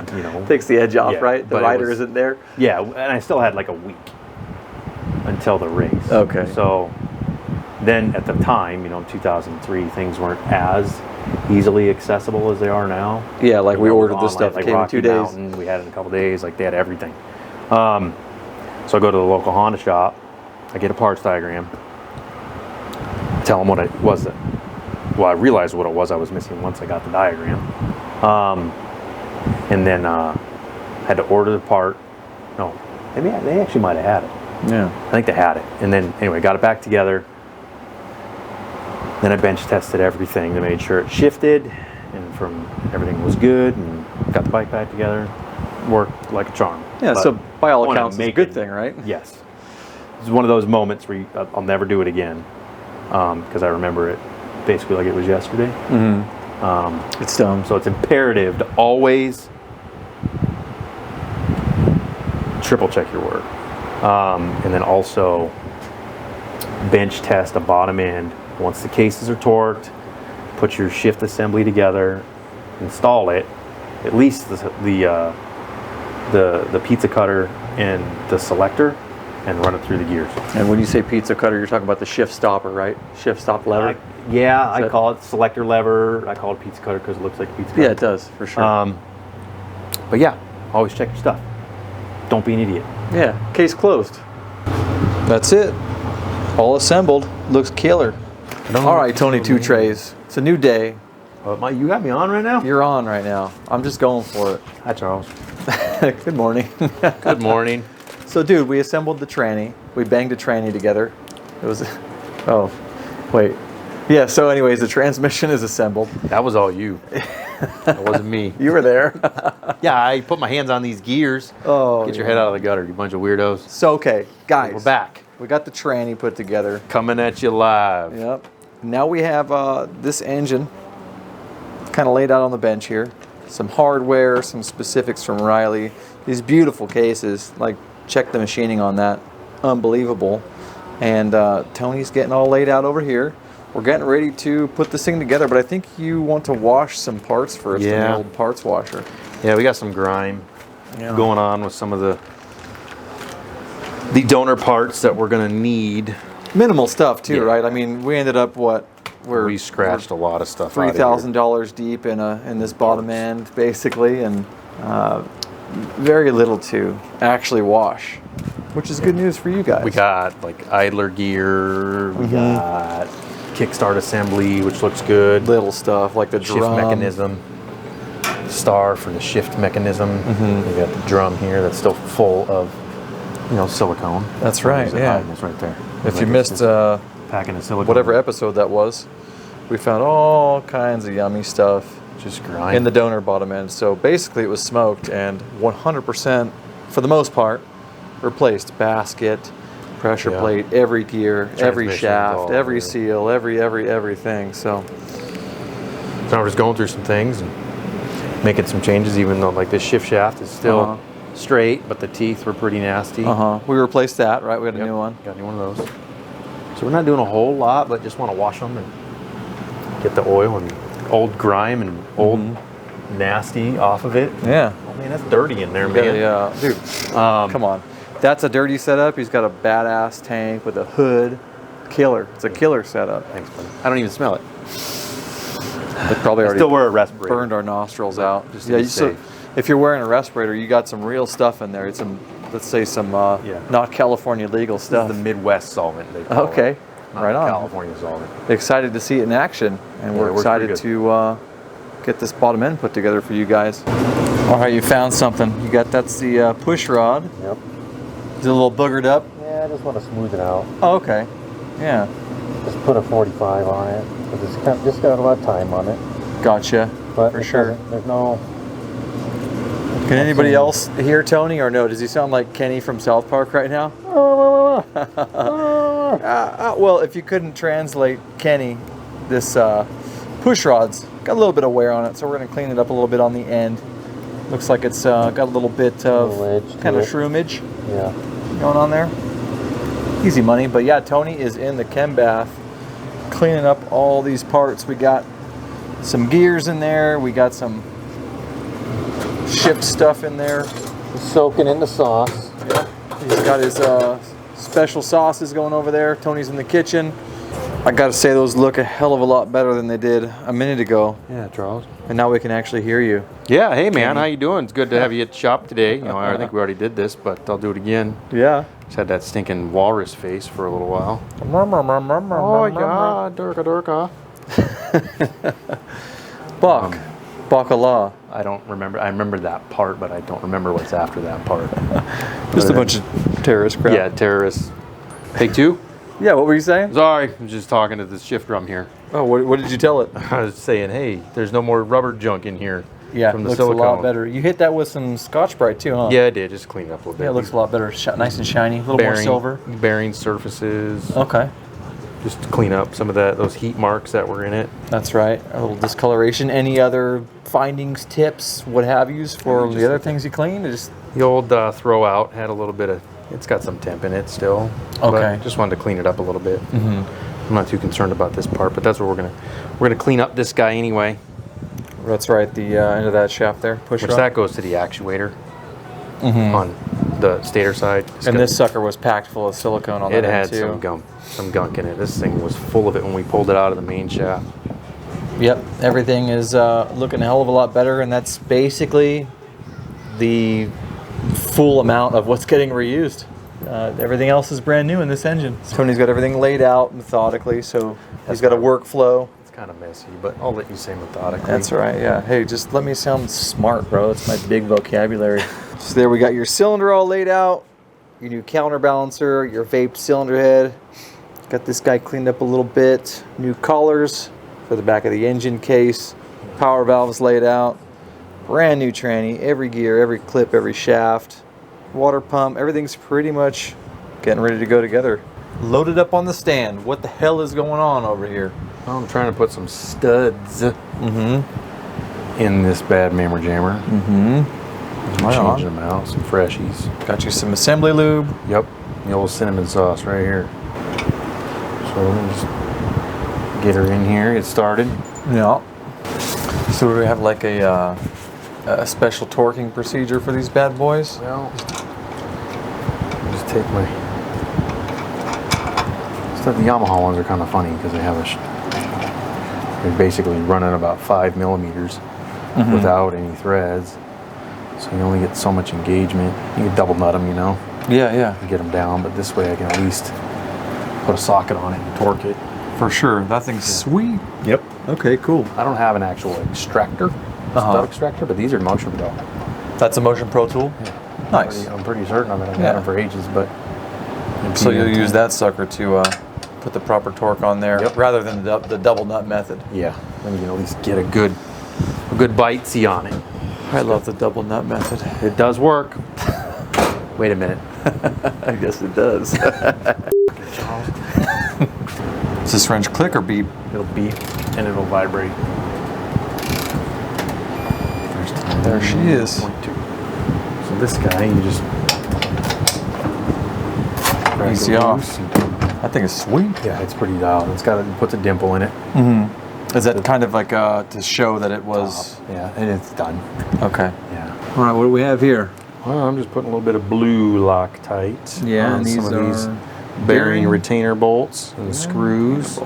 Takes the edge off, right? The rider isn't there. Yeah, and I still had like a week until the race. Okay. So then at the time, 2003, things weren't as easily accessible as they are now. Yeah, like we ordered this stuff, like came in 2 days. Mountain, we had it in a couple days, like they had everything. So I go to the local Honda shop, I get a parts diagram, tell them what it was. I realized what it was I was missing once I got the diagram. And then had to order the part. No, maybe they actually might have had it. Yeah. I think they had it. And then anyway, got it back together. Then I bench tested everything to make sure it shifted, and everything was good, and got the bike back together. Worked like a charm. Yeah, But so by all accounts, it's a good thing, right? Yes. It's one of those moments where I'll never do it again, because I remember it basically like it was yesterday. It's dumb. So it's imperative to always triple check your work, and then also bench test a bottom end. Once the cases are torqued, put your shift assembly together, install it, at least the pizza cutter and the selector, and run it through the gears. And when you say pizza cutter, you're talking about the shift stopper, right? Shift stop lever? I call it selector lever. I call it pizza cutter because it looks like a pizza cutter. Yeah, it does, for sure. But yeah, always check your stuff. Don't be an idiot. Yeah, case closed. That's it. All assembled. Looks killer. All right, Tony Two Trays. It's a new day. You got me on right now? You're on right now. I'm just going for it. Hi, Charles. Good morning. Good morning. So, dude, we assembled the tranny. We banged a tranny together. It was, oh, wait. Yeah, so anyways, the transmission is assembled. That was all you. That wasn't me. You were there. Yeah, I put my hands on these gears. Oh, Get your head out of the gutter, you bunch of weirdos. So, okay, guys. We're back. We got the tranny put together. Coming at you live. Yep. Now we have this engine kind of laid out on the bench here. Some hardware, some specifics from Riley. These beautiful cases, like check the machining on that. Unbelievable. And Tony's getting all laid out over here. We're getting ready to put this thing together, but I think you want to wash some parts first in the old parts washer. Yeah, we got some grime going on with some of the donor parts that we're gonna need. Minimal stuff too, right? I mean, we ended up we scratched a lot of stuff. $3,000 deep in this bottom end, basically, and very little to actually wash, which is good news for you guys. We got like idler gear. We got kickstart assembly, which looks good. Little stuff like the shift drum mechanism, star for the shift mechanism. We got the drum here that's still full of, silicone. That's right. Yeah, it's right there. If you missed packing of silicone, whatever episode that was, we found all kinds of yummy stuff just grind in the donor bottom end. So basically, it was smoked and 100%, for the most part, replaced basket, pressure plate, every gear, every shaft, every seal, everything. So we're just going through some things and making some changes, even though like this shift shaft is still straight, but the teeth were pretty nasty. We replaced that, right? We got a new one. Got a new one of those. So we're not doing a whole lot, but just want to wash them and get the oil and old grime and old nasty off of it. Yeah. Oh man, that's dirty in there, man. Yeah, dude. Come on. That's a dirty setup. He's got a badass tank with a hood. Killer. It's a killer setup. Thanks, buddy. I don't even smell it. They probably already still wear a respirator. Burned our nostrils out. Just to be safe. So if you're wearing a respirator, you got some real stuff in there. It's some, let's say, some not California legal stuff. This is the Midwest solvent, they call it. Not right on. California solvent. Excited to see it in action, and we're excited to get this bottom end put together for you guys. All right, you found something. You got, that's the push rod. Yep. Is it a little boogered up? Yeah, I just want to smooth it out. Oh, okay. Yeah. Just put a 45 on it, because it's just got a lot of time on it. Gotcha. But for sure. There's no... Can anybody else hear Tony, or no? Does he sound like Kenny from South Park right now? Well, if you couldn't translate Kenny, this push rod's got a little bit of wear on it, so we're going to clean it up a little bit on the end. Looks like it's got a little bit of kind of shroomage going on there. Easy money, but yeah, Tony is in the chem bath cleaning up all these parts. We got some gears in there. We got some shift stuff in there. He's soaking in the sauce. Yep. He's got his special sauces going over there. Tony's in the kitchen. I gotta say, those look a hell of a lot better than they did a minute ago. Yeah, Charles. And now we can actually hear you. Yeah, hey man, how you doing? It's good to have you at the shop today. I think we already did this, but I'll do it again. Yeah. Just had that stinking walrus face for a little while. Oh yeah, durka durka. Bacala. I don't remember. I remember that part, but I don't remember what's after that part. Just a bunch of terrorist crap. Yeah, terrorists. Take two? Yeah, what were you saying? Sorry, I'm just talking to the shift drum here. Oh, what did you tell it? I was saying, hey, there's no more rubber junk in here. Yeah, from the looks silicone. a lot better. You hit that with some Scotch-Brite too, huh? Yeah, I did. Just clean it up a little bit. Yeah, it looks a lot better. Nice and shiny. A little more silver. Bearing surfaces. Okay. Just to clean up some of those heat marks that were in it. That's right. A little discoloration. Any other findings, tips, what have yous for the other things you cleaned? Just the old throw out had a little bit of. It's got some temp in it still. Okay. Just wanted to clean it up a little bit. I'm not too concerned about this part, but that's what we're gonna clean up this guy anyway. That's right. The end of that shaft there. Push rod. That goes to the actuator on the stator side. And this sucker was packed full of silicone on that end too. It had some gunk in it. This thing was full of it when we pulled it out of the main shaft. Yep, everything is looking a hell of a lot better, and that's basically the full amount of what's getting reused. Everything else is brand new in this engine. Tony's got everything laid out methodically, so he's got a workflow. It's kind of messy, but I'll let you say methodically. That's right, yeah. Hey, just let me sound smart, bro. That's my big vocabulary. So there we got your cylinder all laid out, your new counterbalancer, your vape cylinder head. Got this guy cleaned up a little bit. New collars for the back of the engine case. Power valves laid out. Brand new tranny, every gear, every clip, every shaft. Water pump, everything's pretty much getting ready to go together. Loaded up on the stand. What the hell is going on over here? Well, I'm trying to put some studs in this bad mammer jammer. Changing them out, some freshies. Got you some assembly lube. Yep, the old cinnamon sauce right here. So we'll just get her in here, get started. Yeah. So we have like a a special torquing procedure for these bad boys? Well, just take my. So the Yamaha ones are kind of funny because they have they're basically running about 5 millimeters without any threads. So you only get so much engagement. You can double nut them, you know. Yeah, yeah. And get them down, but this way I can at least put a socket on it and torque it. For sure. That thing's sweet. Yep. Okay, cool. I don't have an actual extractor, stud extractor, but these are Motion Pro. That's a Motion Pro tool? Yeah. Nice. I'm pretty certain of it. I've had them for ages, but. So you'll use that sucker to put the proper torque on there rather than the double nut method. Yeah. Then you can at least get a good bitesy on it. I love the double nut method. It does work. Wait a minute. I guess it does. Does this wrench click or beep? It'll beep and it'll vibrate. There she is. So this guy, you just easy off. That thing is sweet. Yeah, it's pretty dialed. It puts a dimple in it. Is that kind of like to show that it was? Yeah, and it's done. Okay. Yeah. All right, what do we have here? Well, I'm just putting a little bit of blue Loctite Yeah, on and some of these bearing retainer bolts and screws.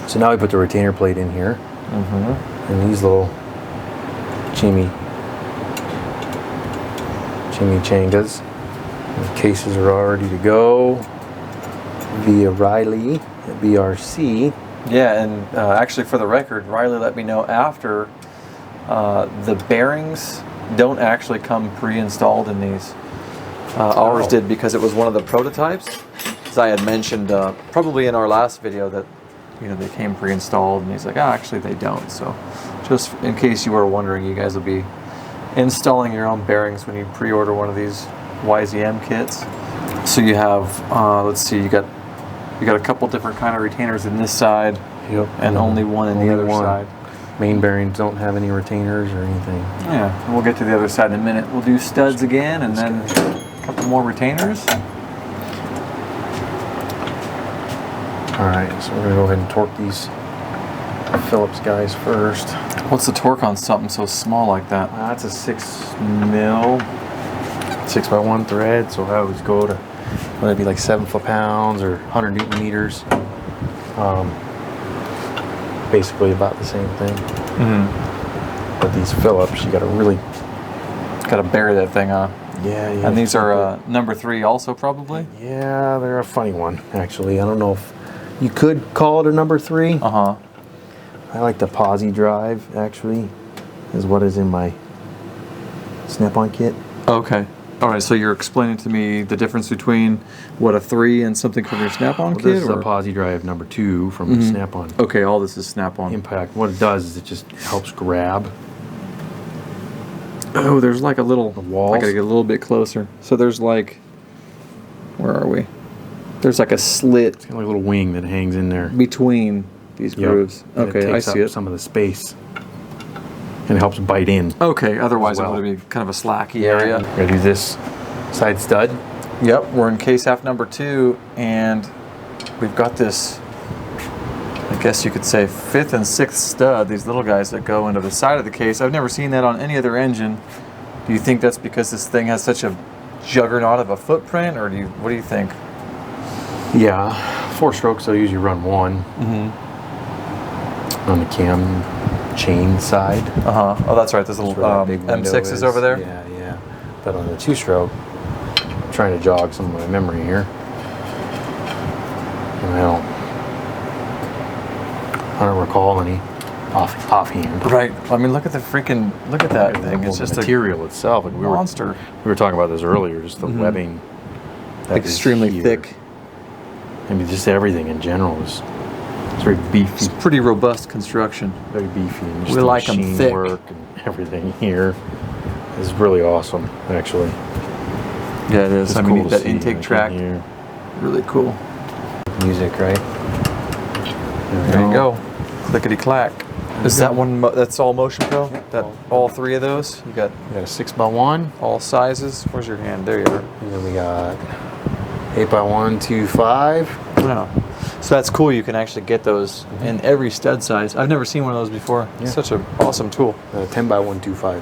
So now we put the retainer plate in here. And these little chimichangas. The cases are all ready to go via Riley at BRC. Yeah, and actually for the record, Riley let me know after the bearings don't actually come pre-installed in these. Ours did because it was one of the prototypes. As I had mentioned probably in our last video that they came pre-installed, and he's like, actually they don't. So just in case you were wondering, you guys will be installing your own bearings when you pre-order one of these YZM kits. So you have, let's see, you got a couple different kind of retainers in this side, and only one in the other side. Main bearings don't have any retainers or anything. Yeah, and we'll get to the other side in a minute. We'll do studs again, and then a couple more retainers. All right, so we're gonna go ahead and torque these Phillips guys first. What's the torque on something so small like that? That's a 6 mil, 6x1 thread, so I always go to, whether it be like 7 foot-pounds or 100 Newton meters. Basically about the same thing. But these Phillips, you gotta bury that thing, huh? Yeah. And these are number 3 also, probably? Yeah, they're a funny one, actually. I don't know if you could call it a number 3. I like the posi drive, actually, is what is in my snap-on kit. Okay. All right, so you're explaining to me the difference between what, a 3 and something from your snap-on kit? This is a posi drive number 2 from the snap-on. Okay, all this is snap-on. Impact. What it does is it just helps grab. Oh, there's like a little walls. I gotta get a little bit closer. So there's like, where are we? There's like a slit. It's kind of like a little wing that hangs in there Between these grooves. And Okay, I see it. Some of the space. And it helps bite in. Okay, otherwise it would be kind of a slacky area. We're gonna do this side stud. Yep, we're in case half number 2, and we've got this, I guess you could say, 5th and 6th stud, these little guys that go into the side of the case. I've never seen that on any other engine. Do you think that's because this thing has such a juggernaut of a footprint, or what do you think? Yeah, 4 strokes, I'll usually run 1 on the cam chain side. Oh, that's right, this little M6 is over there? Yeah. But on the 2-stroke, I'm trying to jog some of my memory here. And I don't recall any offhand. Right. I mean, look at that thing. It's just the material itself. Like monster. We were talking about this earlier, just the webbing. Extremely thick. I mean, just everything in general is very beefy. It's pretty robust construction. Very beefy. And We like them thick. work and everything here is really awesome, actually. Yeah, it is. It's I cool mean, to that see, intake like, track, in here. really cool. Music, right? There you go. Clickety clack. Is that one? That's all Motion Pro. That all 3 of those. You got a 6x1. all sizes. Where's your hand? There you are. And then we got 8x1, 2.5. Yeah. So that's cool. You can actually get those in every stud size. I've never seen one of those before. Yeah. Such an awesome tool. 10x125.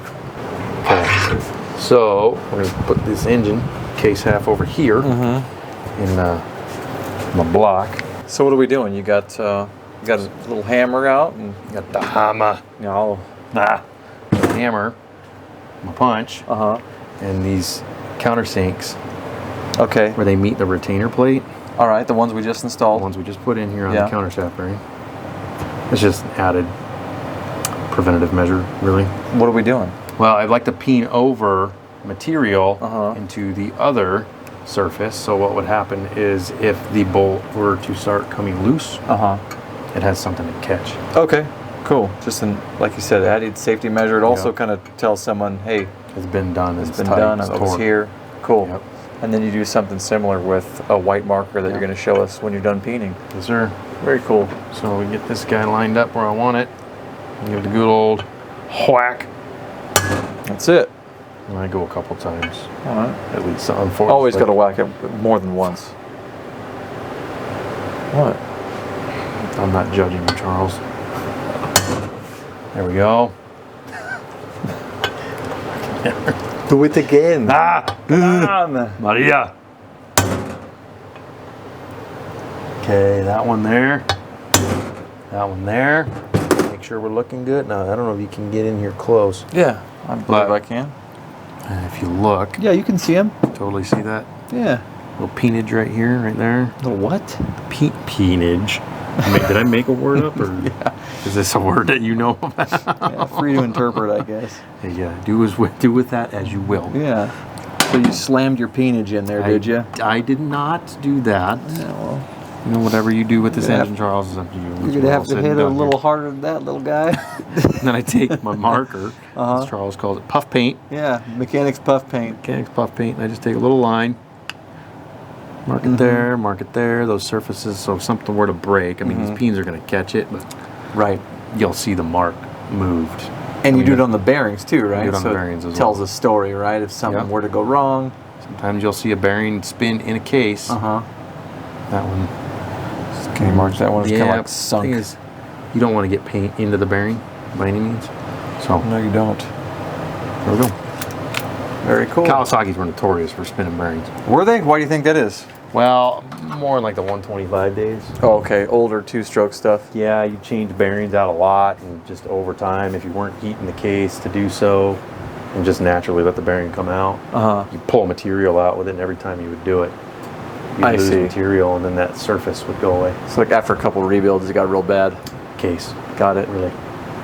Okay. So we're gonna put this engine case half over here in my block. So what are we doing? You got a little hammer out, and Got the hammer. no. The hammer, my punch, and these countersinks Okay. where they meet the retainer plate. All right. The ones we just The installed. ones we just put in here on Yeah. the countershaft bearing. It's just added preventative measure, really. What are we doing? Well, I'd like to peen over material Uh-huh. into the other surface. So what would happen is if the bolt were to start coming loose, it has something to catch. Okay. Cool. Just like you said, added safety measure. It also Yeah. kind of tells someone, hey, It's been done. it's been tight, done. it's I was torqued. here. Cool. Yep. And then you do something similar with a white marker that you're going to show us when you're done peening. Yes, sir. Very cool. So we get this guy lined up where I want it. Give it a good old whack. That's it. And I go a couple times. All right. At least, unfortunately. Always got to whack it more than once. What? I'm not judging you, Charles. There we go. Do it again. Ah! Come on. Maria! Okay, that one there. That one there. Make sure we're looking good. Now, I don't know if you can get in here close. Yeah, I believe I can. And if you look, Yeah, you can see him. totally see that Yeah. little peenage right here, right there. The what? Peenage. Did I make a word up, or is this a word that you know about? Yeah, free to interpret, I guess. Yeah, do with that as you will. Yeah. So you slammed your peenage in there, did you? I did not do that. Yeah, well, You know, whatever you do with this Yeah. engine, Charles, is up to you. you're Once going to we're have all to said hit and it a done little harder than that, little guy. here. Then I take my marker, as Charles calls it, puff paint. Yeah, mechanics puff paint. Mechanics puff paint, and I just take a little line, mark it there, mark it there, those surfaces, so if something were to break, I mean, these peens are going to catch it, but Right. you'll see the mark moved. And you do it on the bearings too, right? do it on the So bearings as tells well. a story, right? If something Yep. were to go wrong. Sometimes you'll see a bearing spin in a case. Uh-huh. That one. Can you mark that one? It's kind of like The sunk. thing is, you don't want to get paint into the bearing by any means. So, No, you don't. there we go. Very cool. Kawasaki's were notorious for spinning bearings. Were they? Why do you think that is? Well, more in like the 125 days. Oh, okay. Older two-stroke stuff. Yeah, you change bearings out a lot, and just over time, if you weren't heating the case to do so, and just naturally let the bearing come out, you pull material out with it, and every time you would do it, you'd I lose see. material, and then that surface would go away. So like after a couple rebuilds, it got real bad. Case. Got it. Really.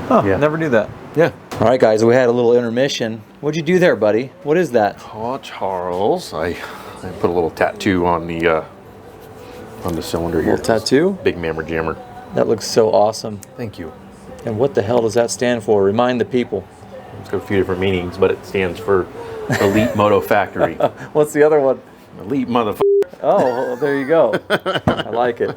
Oh, Yeah. never knew that. Yeah. All right, guys, we had a little intermission. What'd you do there, buddy? What is that? Oh, Charles, I put a little tattoo on the cylinder here. Little tattoo? Big mammer jammer. That looks so awesome. Thank you. And what the hell does that stand for? Remind the people. It's got a few different meanings, but it stands for Elite Moto Factory. What's the other one? Elite motherfucker. Oh, well, there you go. I like it.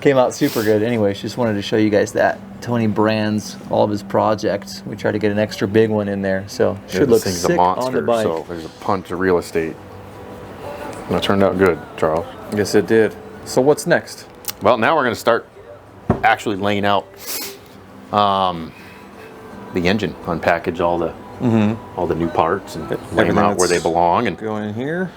Came out super good. Anyways, just wanted to show you guys that. Tony brands all of his projects. We try to get an extra big one in there, so should look This thing's sick a monster, on the bike. so there's a punch of real estate. And it turned out good, Charles. Yes, it did. So what's next? Well, now we're going to start actually laying out the engine, unpackage all the new parts and lay them Everything out where they that's belong, and Going in here.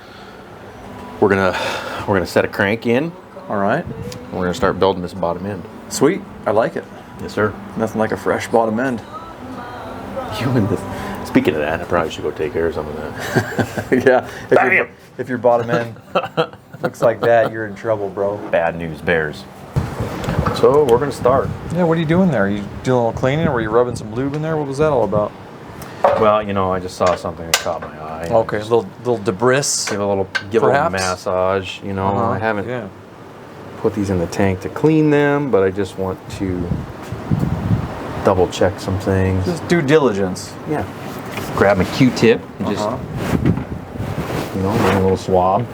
we're gonna set a crank in. All right. And we're gonna start building this bottom end. Sweet. I like it. Yes, sir. Nothing like a fresh bottom end. Speaking of that, I probably should go take care of some of that. Yeah. Bam! If your bottom end looks like that, you're in trouble, bro. Bad news bears. So we're gonna start. Yeah, what are you doing there? You doing a little cleaning, or were you rubbing some lube in there? What was that all about? Well, you know, I just saw something that caught my eye. Okay, a little debris. Give a little Perhaps? massage. You know, I haven't Yeah. put these in the tank to clean them, but I just want to double check some things. Just due diligence. Yeah. Grab my Q-tip and just, you know, run a little swab.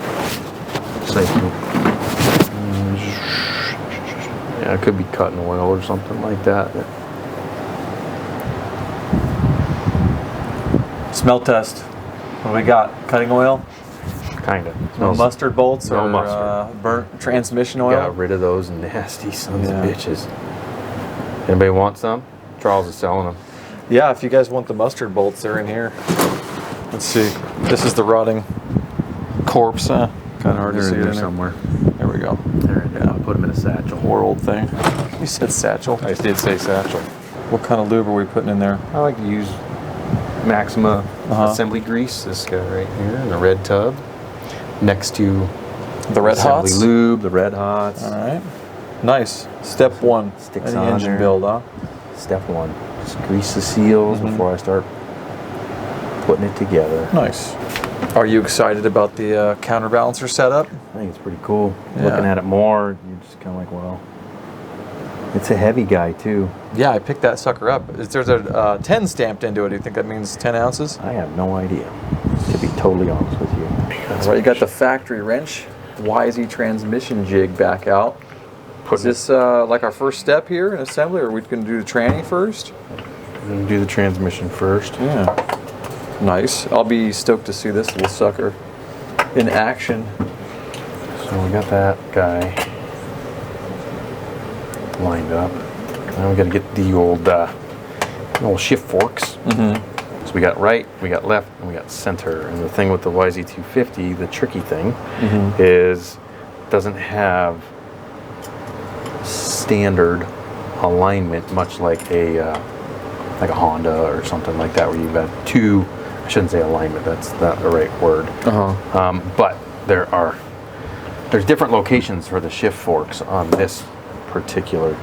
So yeah, it could be cutting oil or something like that. Smell test. What do we got? Cutting oil? Kinda. No mustard bolts no or mustard. burnt transmission oil? Got rid of those nasty sons of bitches. Anybody want some? Charles is selling them. Yeah, if you guys want the mustard bolts, they're in here. Let's see. This is the rotting corpse. Kind of hard to see in it there in somewhere. There we go. There it is. I'll put them in a satchel. Poor old thing. You said satchel. I did say satchel. What kind of lube are we putting in there? I like to use Maxima assembly grease. This guy right here in the red tub, next to the Red assembly Hots lube, the Red Hots. All right. Nice. Step one. Sticks Any on engine there. build, huh? Step one. Just grease the seals before I start putting it together. Nice. Are you excited about the counterbalancer setup? I think it's pretty cool. Yeah. Looking at it more, you're just kind of like, well, it's a heavy guy too. Yeah, I picked that sucker up. There's a 10 stamped into it. Do you think that means 10 ounces? I have no idea, to be totally honest with you. That's right. You got the factory wrench, YZ transmission jig back out. Is this like our first step here in assembly, or are we going to do the tranny first? We're going to do the transmission first. Yeah. Nice. I'll be stoked to see this little sucker in action. So we got that guy lined up. Now we got to get the old shift forks. So we got right, we got left, and we got center. And the thing with the YZ250, the tricky thing, is it doesn't have standard alignment, much like a Honda or something like that, where you've got two. I shouldn't say alignment. That's not the right word. But there's different locations for the shift forks on this particular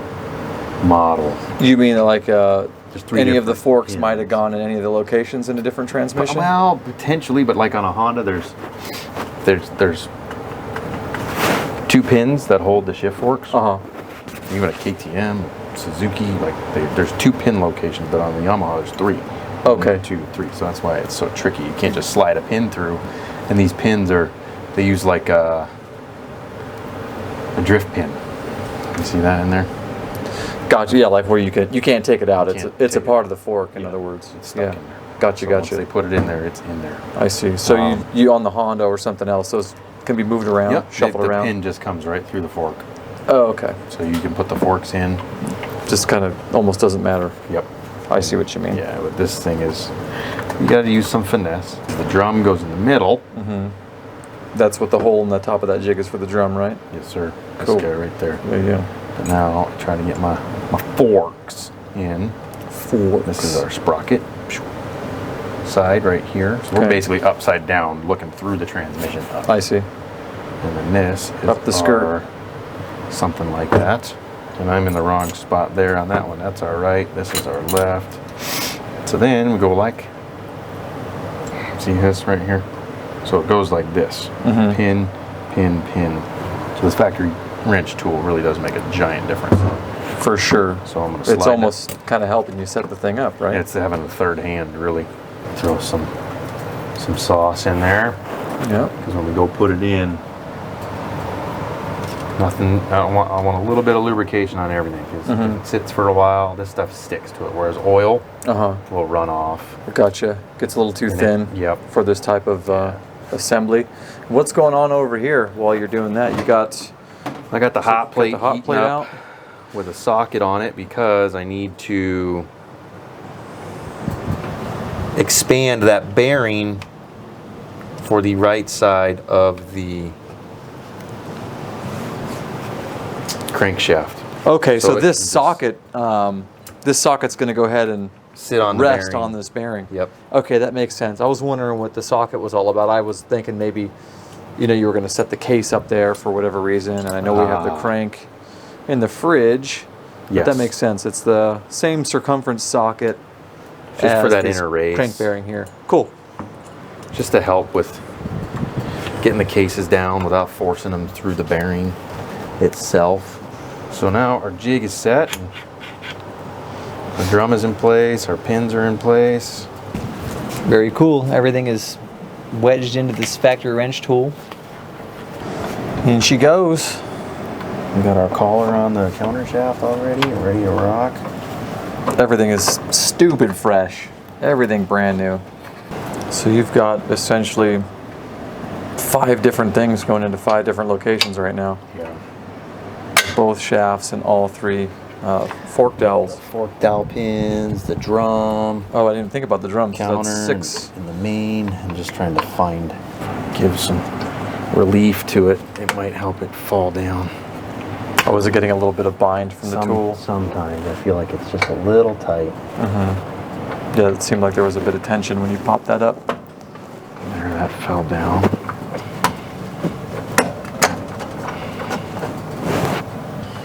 model. You mean like any of the forks yeah. might have gone in any of the locations in a different transmission? Well, potentially, but like on a Honda, there's two pins that hold the shift forks. Even a KTM, Suzuki, there's two pin locations, but on the Yamaha there's three. Okay. 1, 2, 3. So that's why it's so tricky. You can't just slide a pin through. And these pins they use like a drift pin. You see that in there? Gotcha. Yeah, like where you can't take it out. It's a part of the fork. In Yeah, other words, it's stuck in there. Gotcha. So Gotcha. once they put it in there, it's in there. I see. So you on the Honda or something else, those can be moved around, Yep. shuffled The around. pin just comes right through the fork. Oh, okay. So you can put the forks in. Just kind of almost doesn't matter. Yep. I see what you mean. Yeah, but this thing is, you got to use some finesse. The drum goes in the middle. That's what the hole in the top of that jig is for the drum, right? Yes, sir. Cool. This guy right there. There you go. But now I try to get my forks in. Forks. This is our sprocket side right here. So we're basically upside down, looking through the transmission up. I see. And then this is Up the skirt. something like that. And I'm in the wrong spot there on that one. That's our right. This is our left. So then we go like, see this right here? So it goes like this. Pin, pin, pin. So this factory wrench tool really does make a giant difference. For sure. So I'm going to slide It's almost kind of helping you set the thing up, right? It's having a third hand, really. Throw some sauce in there. Yeah. Because when we go put it in, nothing. I want a little bit of lubrication on everything. Because if it sits for a while, this stuff sticks to it. Whereas oil will run off. Gotcha. Gets a little too thin. Yep. For this type of assembly. What's going on over here while you're doing that? I got the hot plate, the hot plate out with a socket on it because I need to expand that bearing for the right side of the crankshaft. Okay, so this just socket, this socket's going to go ahead and sit on the rest bearing. on this bearing. Yep. Okay, that makes sense. I was wondering what the socket was all about. I was thinking maybe, you were going to set the case up there for whatever reason, and I know we have the crank in the fridge. But Yes. that makes sense. It's the same circumference socket Just for as that this inner raise. crank bearing here. Cool. Just to help with getting the cases down without forcing them through the bearing itself. So now our jig is set. Our drum is in place. Our pins are in place. Very cool. Everything is wedged into this factory wrench tool. And she goes. We got our collar on the counter shaft already, ready to rock. Everything is stupid fresh. Everything brand new. So you've got essentially 5 different things going into 5 different locations right now. Yeah. Both shafts and all 3 fork dowels. Fork dowel pins, the drum. Oh, I didn't think about the drums. Counter, That's 6. and the main. I'm just trying to give some relief to it. It might help it fall down. Oh, is it getting a little bit of bind from the tool? Sometimes I feel like it's just a little tight. Yeah, it seemed like there was a bit of tension when you popped that up. There, that fell down.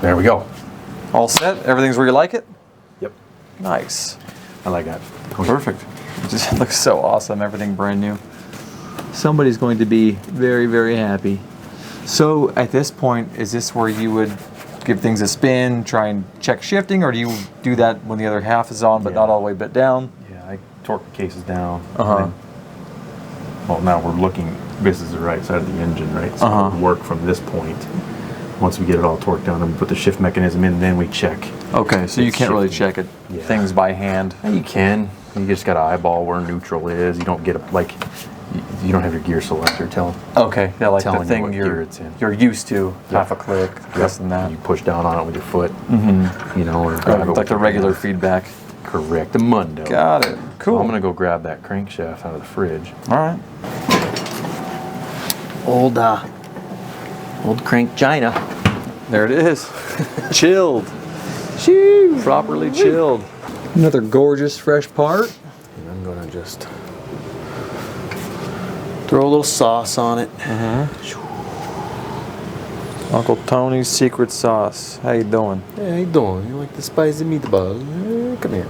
There we go. All set? Everything's where you like it? Yep. Nice. I like that. Perfect. It just looks so awesome. Everything brand new. Somebody's going to be very, very happy. So at this point, is this where you would give things a spin, try and check shifting, or do you do that when the other half is on but not all the way bit down? Yeah, I torque the cases down. Uh-huh. Well, now we're looking, this is the right side of the engine, right? So we'll work from this point. Once we get it all torqued down and we put the shift mechanism in, then we check. Okay, so you can't really check it, things by hand. And you can. You just got to eyeball where neutral is. You don't get a, like, you don't have your gear selector Okay, yeah, like the telling you thing what gear it's in. you're used to, half a click, less than that. You push down on it with your foot, you know, or Oh, grab it like with the your regular hand. feedback. Correct, the mundo. Got it. Cool. I'm gonna go grab that crankshaft out of the fridge. All right. Old crank China. There it is. Chilled. Shoo. Properly chilled. Another gorgeous fresh part. And I'm gonna just throw a little sauce on it. Uncle Tony's secret sauce. How you doing? Hey, how you doing? You like the spicy meatballs? Come here.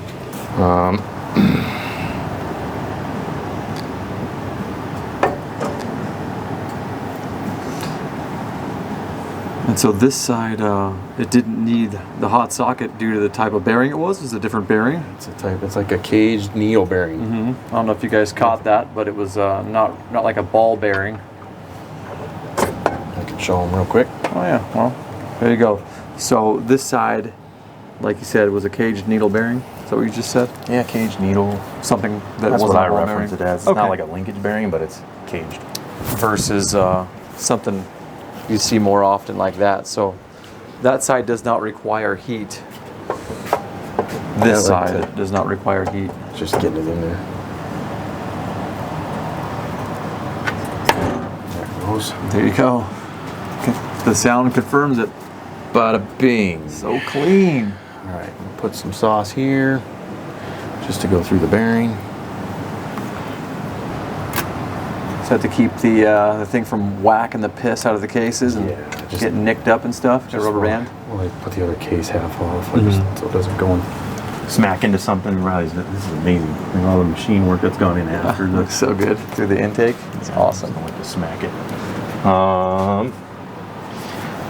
And so this side, it didn't need the hot socket due to the type of bearing it was. It was a different bearing. It's like a caged needle bearing. I don't know if you guys caught that, but it was not like a ball bearing. I can show them real quick. Oh yeah, well, there you go. So this side, like you said, was a caged needle bearing. Is that what you just said? Yeah, caged needle. Something that That's wasn't what I a ball reference bearing? it as. It's not like a linkage bearing, but it's caged. Versus something you see more often like that. So that side does not require heat. This side does not require heat. Just getting it in there. There it goes. There you go. The sound confirms it. Bada bing. So clean. All right, we'll put some sauce here just to go through the bearing. So have to keep the thing from whacking the piss out of the cases and just getting nicked up and stuff. The rubber band. Well, I put the other case half off, like so it doesn't go in. Smack into something and realize that this is amazing. And all the machine work that's gone in after. Looks so good through the intake. It's awesome. I like to smack it.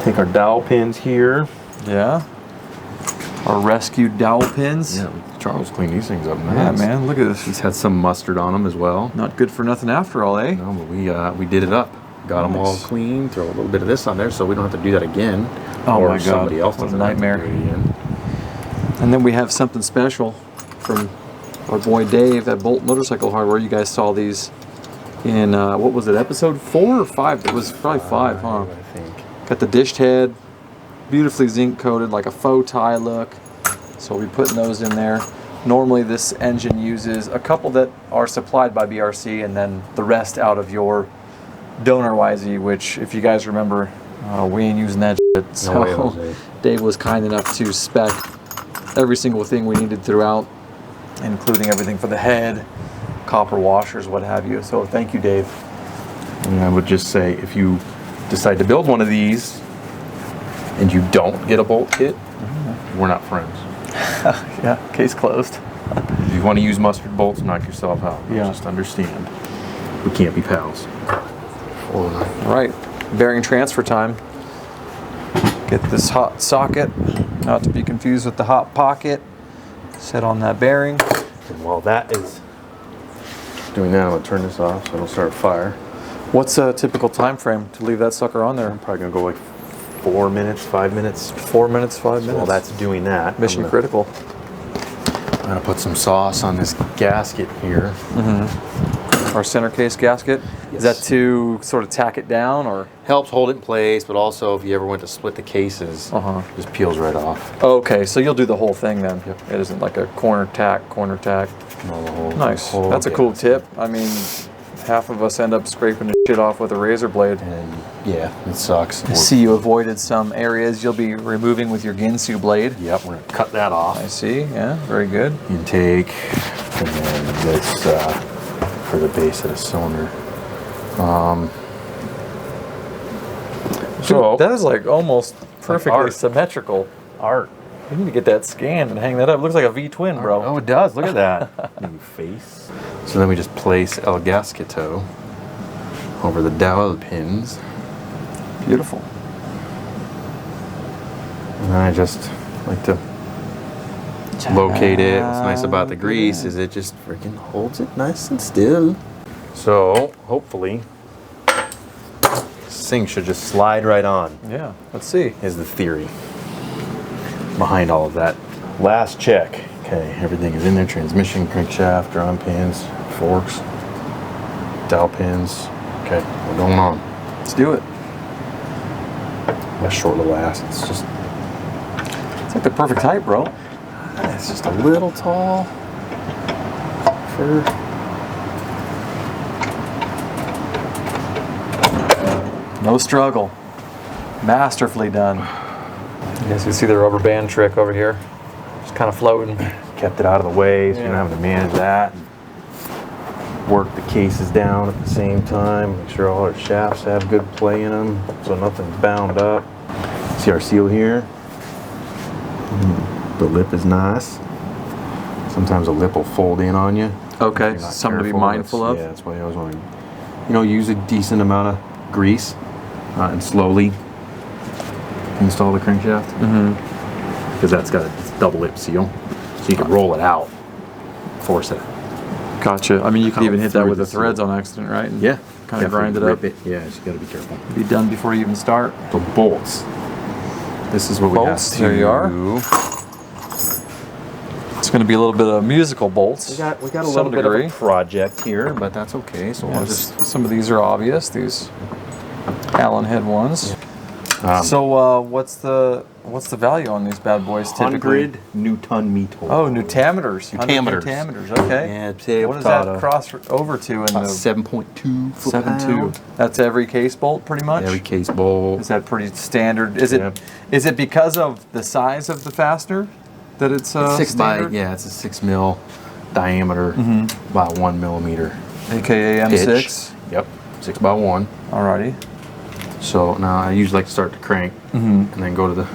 Take our dowel pins here. Yeah. Our rescued dowel pins. Yeah, Charles cleaned these things up nice. Yeah, man, look at this. He's had some mustard on them as well. Not good for nothing after all, eh? No, but we did it up. Got them all Nice. clean. Throw a little bit of this on there so we don't have to do that again. Oh or my God, somebody else what a doesn't have to nightmare. do it again. And then we have something special from our boy Dave at Bolt Motorcycle Hardware. You guys saw these in, what was it, episode 4 or 5? It was probably 5, huh? I think. Got the dished head, beautifully zinc coated, like a faux tie look. So we'll be putting those in there. Normally this engine uses a couple that are supplied by BRC and then the rest out of your donor YZ, which if you guys remember, we ain't using that shit. So No way, Jose. Dave was kind enough to spec every single thing we needed throughout, including everything for the head, copper washers, what have you. So thank you, Dave. And I would just say, if you decide to build one of these and you don't get a bolt kit, we're not friends. Yeah, case closed. If you want to use mustard bolts, knock yourself out. Yeah. Just understand, we can't be pals. All right, bearing transfer time. Get this hot socket, not to be confused with the hot pocket. Set on that bearing. And while that is doing that, I'm going to turn this off so it'll start fire. What's a typical time frame to leave that sucker on there? I'm probably going to go like 4 minutes, 5 minutes. 4 minutes, 5 minutes. While that's doing that, Mission critical. I'm going to put some sauce on this gasket here. Our center case gasket. Is that Yes. to sort of tack it down, or? Helps hold it in place, but also if you ever went to split the cases, just peels right off. Okay, so you'll do the whole thing then. Yep. It isn't like a corner tack. No, Nice. That's a cool tip. I mean, half of us end up scraping the shit off with a razor blade. And yeah, it sucks. I see you avoided some areas you'll be removing with your Ginsu blade. Yep, we're gonna cut that off. I see, yeah, very good. Intake, and then this for the base of the cylinder. So That is like almost perfectly art. symmetrical. art. You need to get that scanned and hang that up. It looks like a V-twin, bro. Oh, it does. Look at that. New face. So then we just place El Gasketo over the dowel pins. Beautiful. And then I just like to locate it. What's nice about the grease is it just freaking holds it nice and still. So hopefully this thing should just slide right on, Yeah, let's see. is the theory behind all of that. Last check. Okay, everything is in there. Transmission, crankshaft, drum pins, forks, dowel pins. Okay, we're going on. Let's do it. That short little ass. It's just, It's like the perfect height, bro. it's just a little tall for. No struggle. Masterfully done. You guys can see the rubber band trick over here. Just kind of floating. Kept it out of the way, so you're Yeah. not having to manage that. Work the cases down at the same time. Make sure all our shafts have good play in them, so nothing's bound up. See our seal here? The lip is nice. Sometimes a lip will fold in on you. Okay, If you're not something to be careful. mindful of. Yeah, that's why I always want to, use a decent amount of grease and slowly install the crankshaft. Because that's got a double lip seal, so you can roll it out, force it. Gotcha. I mean, you could even hit that Through with the the threads on accident, right? And Yeah, kind of grind it up. Yeah, just got to be careful. Be done before you even start. So bolts. This is what Bolts, we have to. there you are. It's going to be a little bit of musical bolts. We got a to little some bit degree. of a project here, but that's okay. So I'll Yes, just. some of these are obvious. These Allen head ones. Um, So what's the value on these bad boys typically? 100 Newton meter. Oh, newtameters. 100 Newtameters. Newtameters. Okay. Yeah, say What does that potato. cross over to in the 7.2 foot 7.2? pound. That's every case bolt, pretty much. Every case bolt. Is that pretty standard? Is Yeah. is it because of the size of the fastener that it's 6 standard? by, yeah, it's a 6 mil diameter by 1 millimeter. AKA pitch. M6. Yep, 6 by 1. Alrighty. So now I usually like to start the crank and then go to the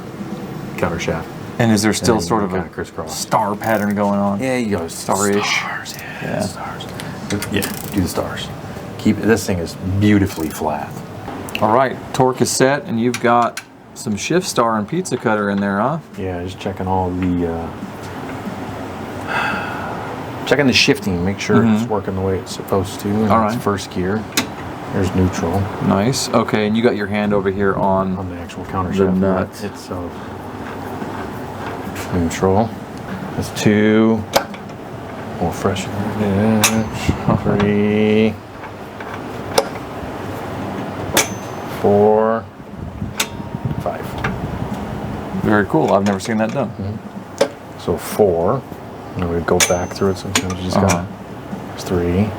counter shaft. And is there still then you sort of kinda a crisscross. star pattern going on? Yeah, you go Star-ish. Stars, yeah, Yeah. stars. Yeah, do the stars. Keep this thing is beautifully flat. All right, torque is set, and you've got some shift star and pizza cutter in there, huh? Yeah, just checking all the checking the shifting, make sure it's working the way it's supposed to. And All that's right. first gear. There's neutral Nice. Okay, and you got your hand over here on. on the actual counter The shaft nut. itself. Neutral. That's 2. More fresh. Yeah. 3. 4. 5. Very cool. I've never seen that done. So 4. And we go back through it. Sometimes you just got 3.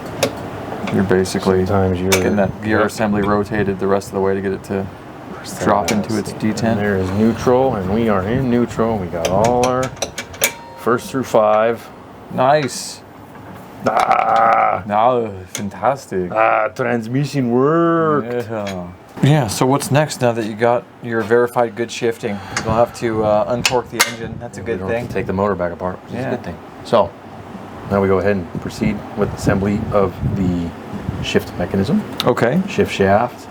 You're basically Sometimes you're getting that gear assembly rotated the rest of the way to get it to drop into its And detent. there is neutral, and we are in neutral. We got all our 1st through 5. Nice. Ah, No, fantastic. transmission work. Yeah. Yeah, so what's next now that you got your verified good shifting? You'll have to uncork the engine. That's a good We don't thing. have to take the motor back apart, which is Yeah. a good thing. So now we go ahead and proceed with assembly of the shift mechanism, Okay. shift shaft,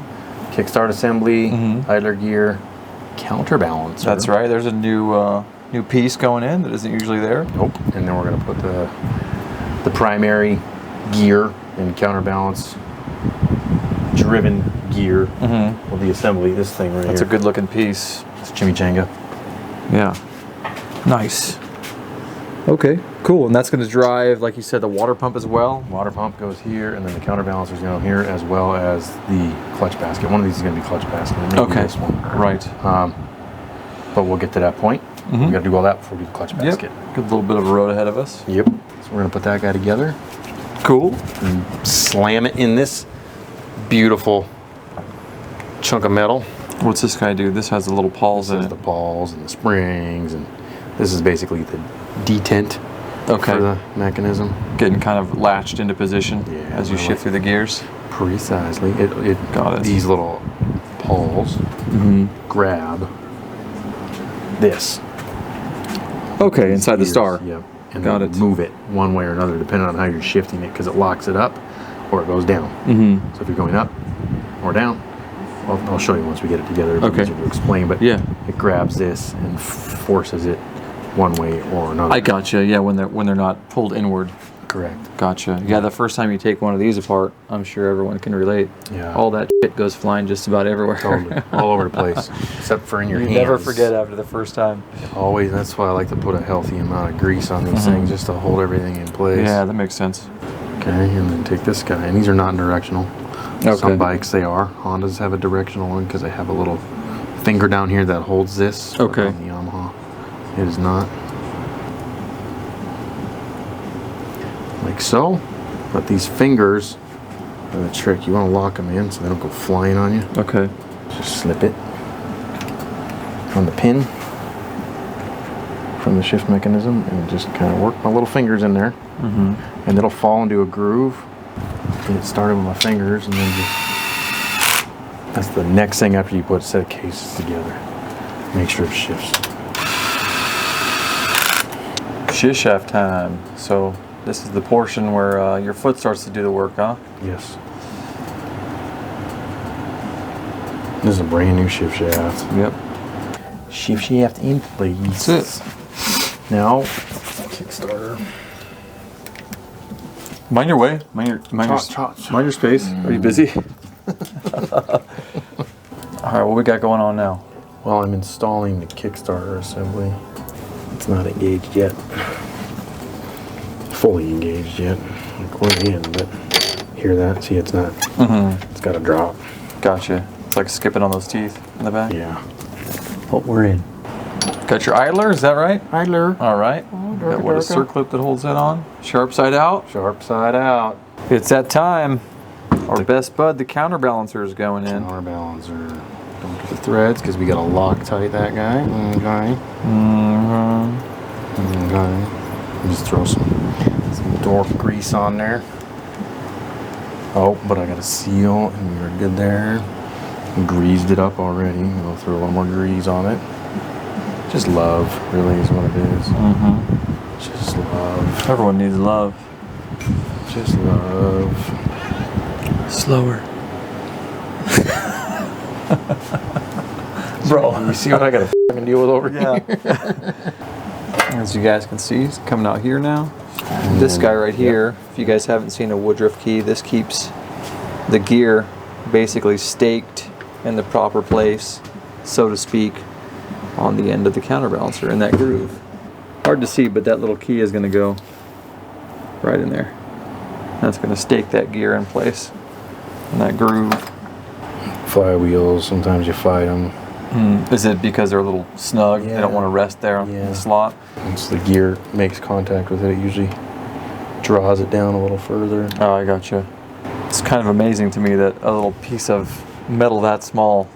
kickstart assembly, idler gear, counterbalance. That's right. There's a new piece going in that isn't usually there. Nope. And then we're going to put the primary gear and counterbalance driven gear of the assembly. This thing right That's a here. good looking piece. It's chimichanga. Yeah. Nice. Okay, cool. And that's going to drive, like you said, the water pump as well? Water pump goes here, and then the counterbalancer's going here, as well as the clutch basket. One of these is going to be clutch basket, and maybe this one. Right. But we'll get to that point. We got to do all that before we do the clutch basket. Good little bit of a road ahead of us. Yep. So we're going to put that guy together. Cool. And slam it in this beautiful chunk of metal. What's this guy do? This has the little pawls in it. The pawls and the springs, and this is basically the detent for the mechanism. Getting kind of latched into position as you shift through the gears. Precisely. It got it. These little pawls grab this. Okay, inside the star. Yep. And Got then it. move it one way or another depending on how you're shifting it, because it locks it up or it goes down. So if you're going up or down, I'll show you once we get it together. It'll be easier to explain, but it grabs this and forces it one way or another. I gotcha. Yeah, when they're not pulled inward. Correct. Gotcha. Yeah, the first time you take one of these apart, I'm sure everyone can relate. Yeah. All that shit goes flying just about everywhere. Totally. All over the place, except for in your hands. You never forget after the first time. Always. That's why I like to put a healthy amount of grease on these things, just to hold everything in place. Yeah, that makes sense. Okay, and then take this guy, and these are not directional. Okay. Some bikes they are. Hondas have a directional one because they have a little finger down here that holds this. Okay. On the Yamaha, it is not. Like so. But these fingers are the trick. You want to lock them in so they don't go flying on you. Okay. Just slip it on the pin from the shift mechanism and just kind of work my little fingers in there. And it'll fall into a groove. Get it started with my fingers, and then just, that's the next thing after you put a set of cases together. Make sure it shifts. Shift shaft time. So this is the portion where your foot starts to do the work, huh? Yes. This is a brand new shift shaft. Yep. Shift shaft in place. That's it. Now, Kickstarter. Mind your way. Mind your space. Are you busy? All right, what we got going on now? Well, I'm installing the Kickstarter assembly. It's not engaged yet. Fully engaged yet. Like we're in, but hear that? See, it's not. It's got to drop. Gotcha. It's like skipping on those teeth in the back. Yeah. But we're in. Got your idler, is that right? Idler. All right. Got what, a circlip that holds that on? Sharp side out? Sharp side out. It's that time. Our best bud, the counterbalancer, is going in. Counterbalancer. Don't get the threads because we got to Loctite that guy. Okay. Okay. Just throw some door grease on there. Oh, but I got a seal and we're good there. Greased it up already. We'll throw a little more grease on it. Just love, really, is what it is. Just love. Everyone needs love. Just love. Slower. Bro, You see what I gotta fucking deal with over here? As you guys can see, he's coming out here now. This guy right here, if you guys haven't seen a Woodruff key, this keeps the gear basically staked in the proper place, so to speak, on the end of the counterbalancer in that groove. Hard to see, but that little key is going to go right in there. That's going to stake that gear in place in that groove. Flywheels, sometimes you fight them. Is it because they're a little snug? They don't want to rest there on the slot? Once the gear makes contact with it, it usually draws it down a little further. Oh, I gotcha. It's kind of amazing to me that a little piece of metal that small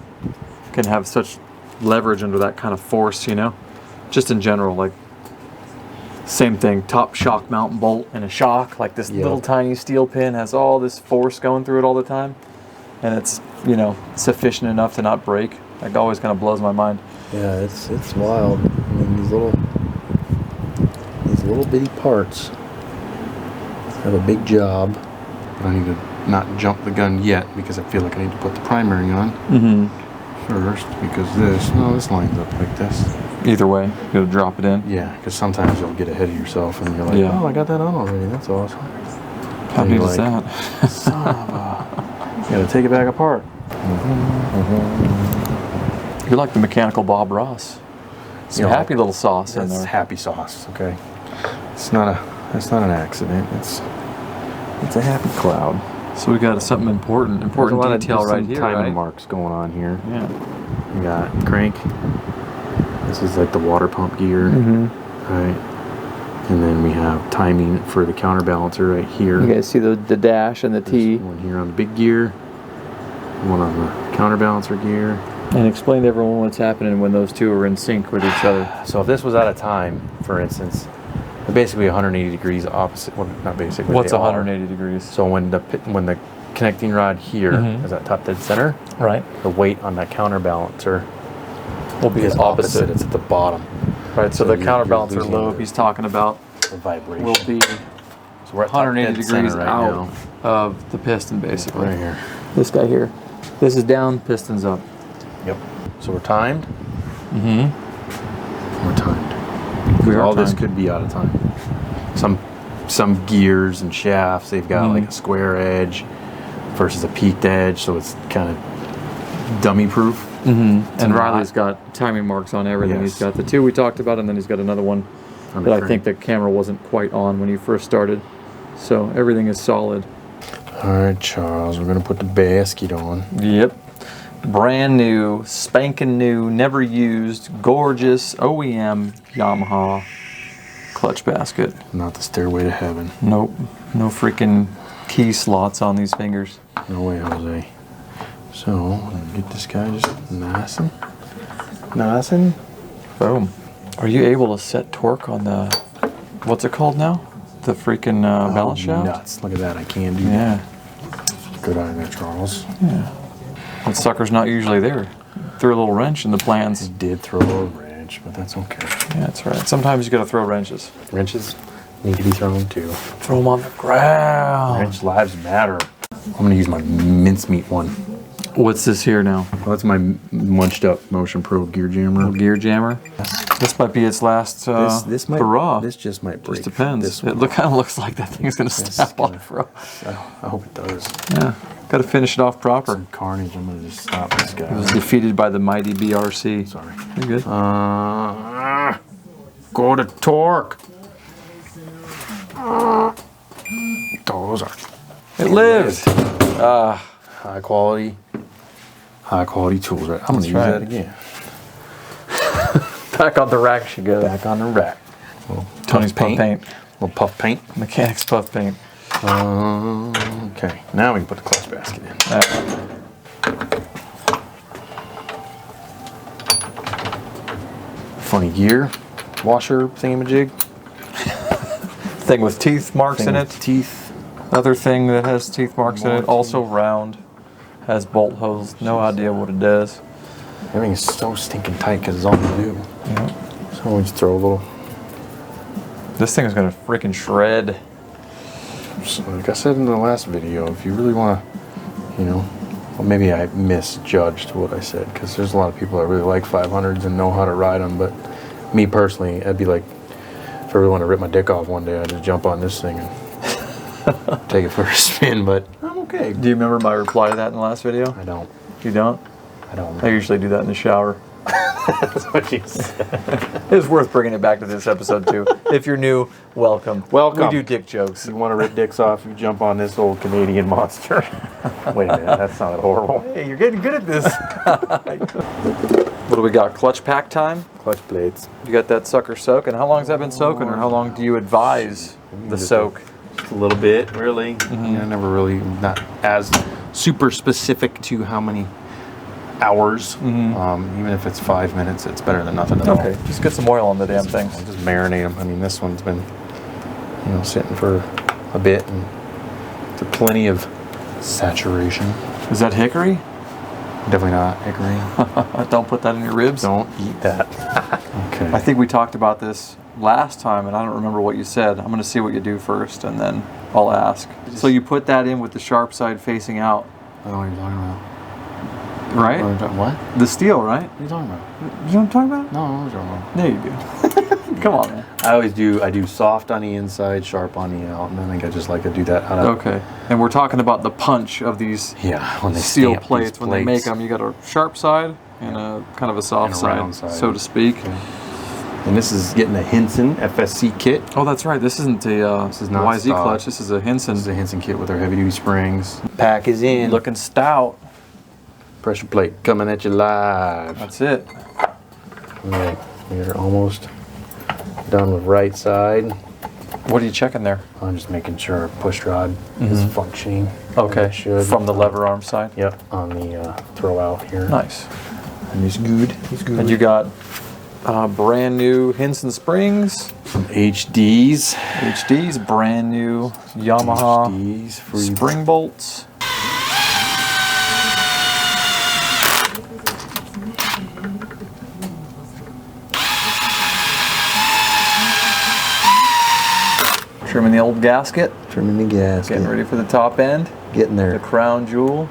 can have such leverage under that kind of force, you know? Just in general, like, same thing, top shock mountain bolt and a shock, like this little tiny steel pin has all this force going through it all the time, and it's, you know, sufficient enough to not break. That always kind of blows my mind. Yeah, it's wild. I mean, these little bitty parts have a big job. I need to not jump the gun yet because I feel like I need to put the primary on first, because this lines up like this. Either way, you gotta drop it in. Yeah, because sometimes you'll get ahead of yourself and you're like, oh, I got that on already. That's awesome. How neat is that? You gotta take it back apart. You're like the mechanical Bob Ross. Some happy little sauce in there. That's happy sauce, okay? It's not an accident. It's a happy cloud. So we got something important detail right here, timing right? marks going on here. Yeah. We got crank. This is like the water pump gear, right? And then we have timing for the counterbalancer right here. You guys see the dash and the T. One here on the big gear, one on the counterbalancer gear. And explain to everyone what's happening when those two are in sync with each other. So if this was out of time, for instance, they're basically 180 degrees opposite. Well, not basically. What's they are. 180 degrees? So when the connecting rod here is at top dead center, Right. the weight on that counterbalancer Will be is opposite. It's at the bottom. Right. So the you're counterbalancer losing lobe he's talking about the vibration will be So we're at top 180 dead center degrees right out now. of the piston, basically. Right here. This guy here. This is down, piston's up. Yep. So we're timed. We're timed. We are All this timed. could be out of time. Some gears and shafts, they've got like a square edge versus a peaked edge, so it's kind of dummy proof. And Riley's got timing marks on everything. Yes. He's got the two we talked about, and then he's got another one On that the I think the camera wasn't quite on when you first started. So everything is solid. All right, Charles, we're gonna put the basket on. Yep. Brand new, spanking new, never used, gorgeous OEM Yamaha clutch basket. Not the stairway to heaven. Nope. No freaking key slots on these fingers. No way, Jose. So, I'm gonna get this guy just nice and Boom. Are you able to set torque on the, what's it called now? The freaking balance shaft? nuts. Look at that, I can do that. Yeah. Good eye there, Charles. That sucker's not usually there. Threw a little wrench in the plans. Did throw a wrench, but that's okay. Yeah, that's right. Sometimes you gotta throw wrenches. Wrenches need to be thrown too. Throw them on the ground. Wrench lives matter. I'm gonna use my mincemeat one. What's this here now? Well, that's my munched up Motion Pro gear jammer. Gear jammer. This might be its last This might. hurrah. This just might break. Just depends. This It one. kind of looks like that thing's gonna snap gonna- off, bro. I hope it does. Yeah, gotta finish it off proper. Some carnage. I'm gonna just stop this guy. It was defeated by the mighty BRC. Sorry. You're good. Go to torque. Those are It lived. high quality tools. Right. I'm gonna use right. that again. Back on the rack she goes. Back on the rack. Tony's puff paint. Little puff paint. Mechanics puff paint. Okay. Now we can put the clutch basket in. Funny gear washer thingamajig. Thing with teeth marks in it. Teeth. Other thing that has teeth marks in it. Also round. Has bolt holes. No idea what it does. Everything is so stinking tight because it's all new. Yeah. So we just throw a little. This thing is gonna freaking shred. So like I said in the last video, if you really want to, well, maybe I misjudged what I said because there's a lot of people that really like 500s and know how to ride them. But me personally, I'd be like, if I really want to rip my dick off one day, I'd just jump on this thing and take it for a spin. But I'm okay. Do you remember my reply to that in the last video? I don't. You don't? I don't. I usually do that in the shower. That's what you said. It's worth bringing it back to this episode too. If you're new, welcome. Welcome. We do dick jokes. You want to rip dicks off, you jump on this old Canadian monster. Wait a minute, that sounded horrible. Hey, you're getting good at this. What do we got? Clutch pack time? Clutch blades. You got that sucker soaking. How long has that been soaking, or how long do you advise the soak? Just a little bit, really. I never really, not as super specific to how many hours. Even if it's 5 minutes, it's better than nothing at all. Okay, just get some oil on the damn thing. I'll just marinate them. I mean, this one's been, sitting for a bit, and there's plenty of saturation. Is that hickory? Definitely not hickory. Don't put that in your ribs. Don't eat that. Okay. I think we talked about this last time, and I don't remember what you said. I'm going to see what you do first, and then I'll ask. So you put that in with the sharp side facing out, I don't know what you're talking about. right? What? The steel, right? What are you talking about? You know what I'm talking about? No, I don't know what you're talking about. Yeah, you do. Come on, man. I do soft on the inside, sharp on the out, and I think I just like to do that. Okay. And we're talking about the punch of these Yeah, when they steel stamp these plates. When they make plates. them, you got a sharp side and a kind of a soft And a round side. so to speak. Okay. And this is getting a Hinson FSC kit. Oh, that's right. This isn't a This is not YZ stock. clutch. This is a Hinson. This is a Hinson kit with our heavy duty springs. Pack is in. Looking stout. Pressure plate coming at you live. That's it. Alright, we're almost done with right side. What are you checking there? I'm just making sure our push rod is functioning. Okay. It should. From the lever arm side. Yep, on the throw out here. Nice. And he's good. He's good. And you got brand new Hinson springs. some HDs. HDs, brand new Yamaha HDs for spring bolts. Trimming the old gasket. trimming the gasket. Getting ready for the top end. Getting The there. crown jewel.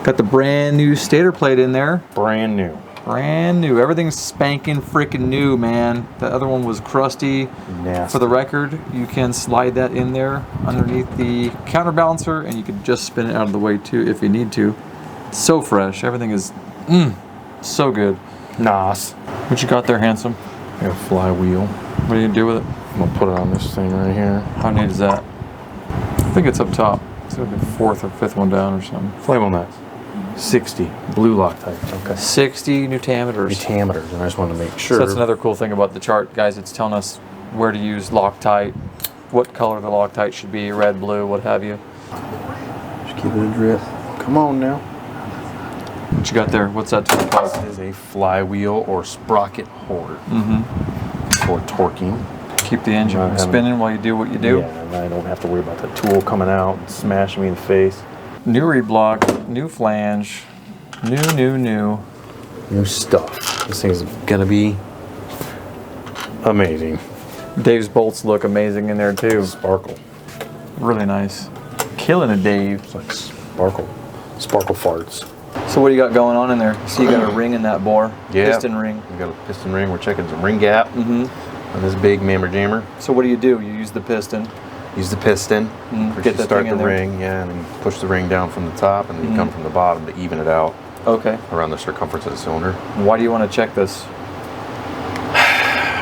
Got the brand new stator plate in there. Brand new. Brand new. Everything's spanking freaking new, man. The other one was crusty. Nasty. For the record, you can slide that in there underneath the counterbalancer and you can just spin it out of the way too if you need to. It's so fresh. Everything is so good. Nas. What you got there, handsome? Got a flywheel. What are you gonna do with it? I'm gonna put it on this thing right here. How neat is that? I think it's up top. It's gonna be the fourth or fifth one down or something. Flywheel nuts. 60 blue Loctite. Okay. 60 Newtameters. Newtameters, and I just wanted to make sure. So that's another cool thing about the chart, guys. It's telling us where to use Loctite, what color the Loctite should be, red, blue, what have you. Just give it a drip. Come on now. What you got there? What's that tool called? This is a flywheel or sprocket holder for torquing. Keep the engine Not from having- spinning while you do what you do. Yeah, and I don't have to worry about the tool coming out and smashing me in the face. New reblock, new flange, new. New stuff. This thing is gonna be amazing. Dave's bolts look amazing in there too. Sparkle. Really nice. Killing it, Dave. It's like sparkle. Sparkle farts. So what do you got going on in there? So you got a ring in that bore. Yeah. Piston ring. We got a piston ring. We're checking some ring gap on this big mammer jammer. So what do? You use the piston. Use the piston. Get First that you start thing in the there. ring, yeah, and then push the ring down from the top, and then you come from the bottom to even it out Okay. around the circumference of the cylinder. Why do you want to check this?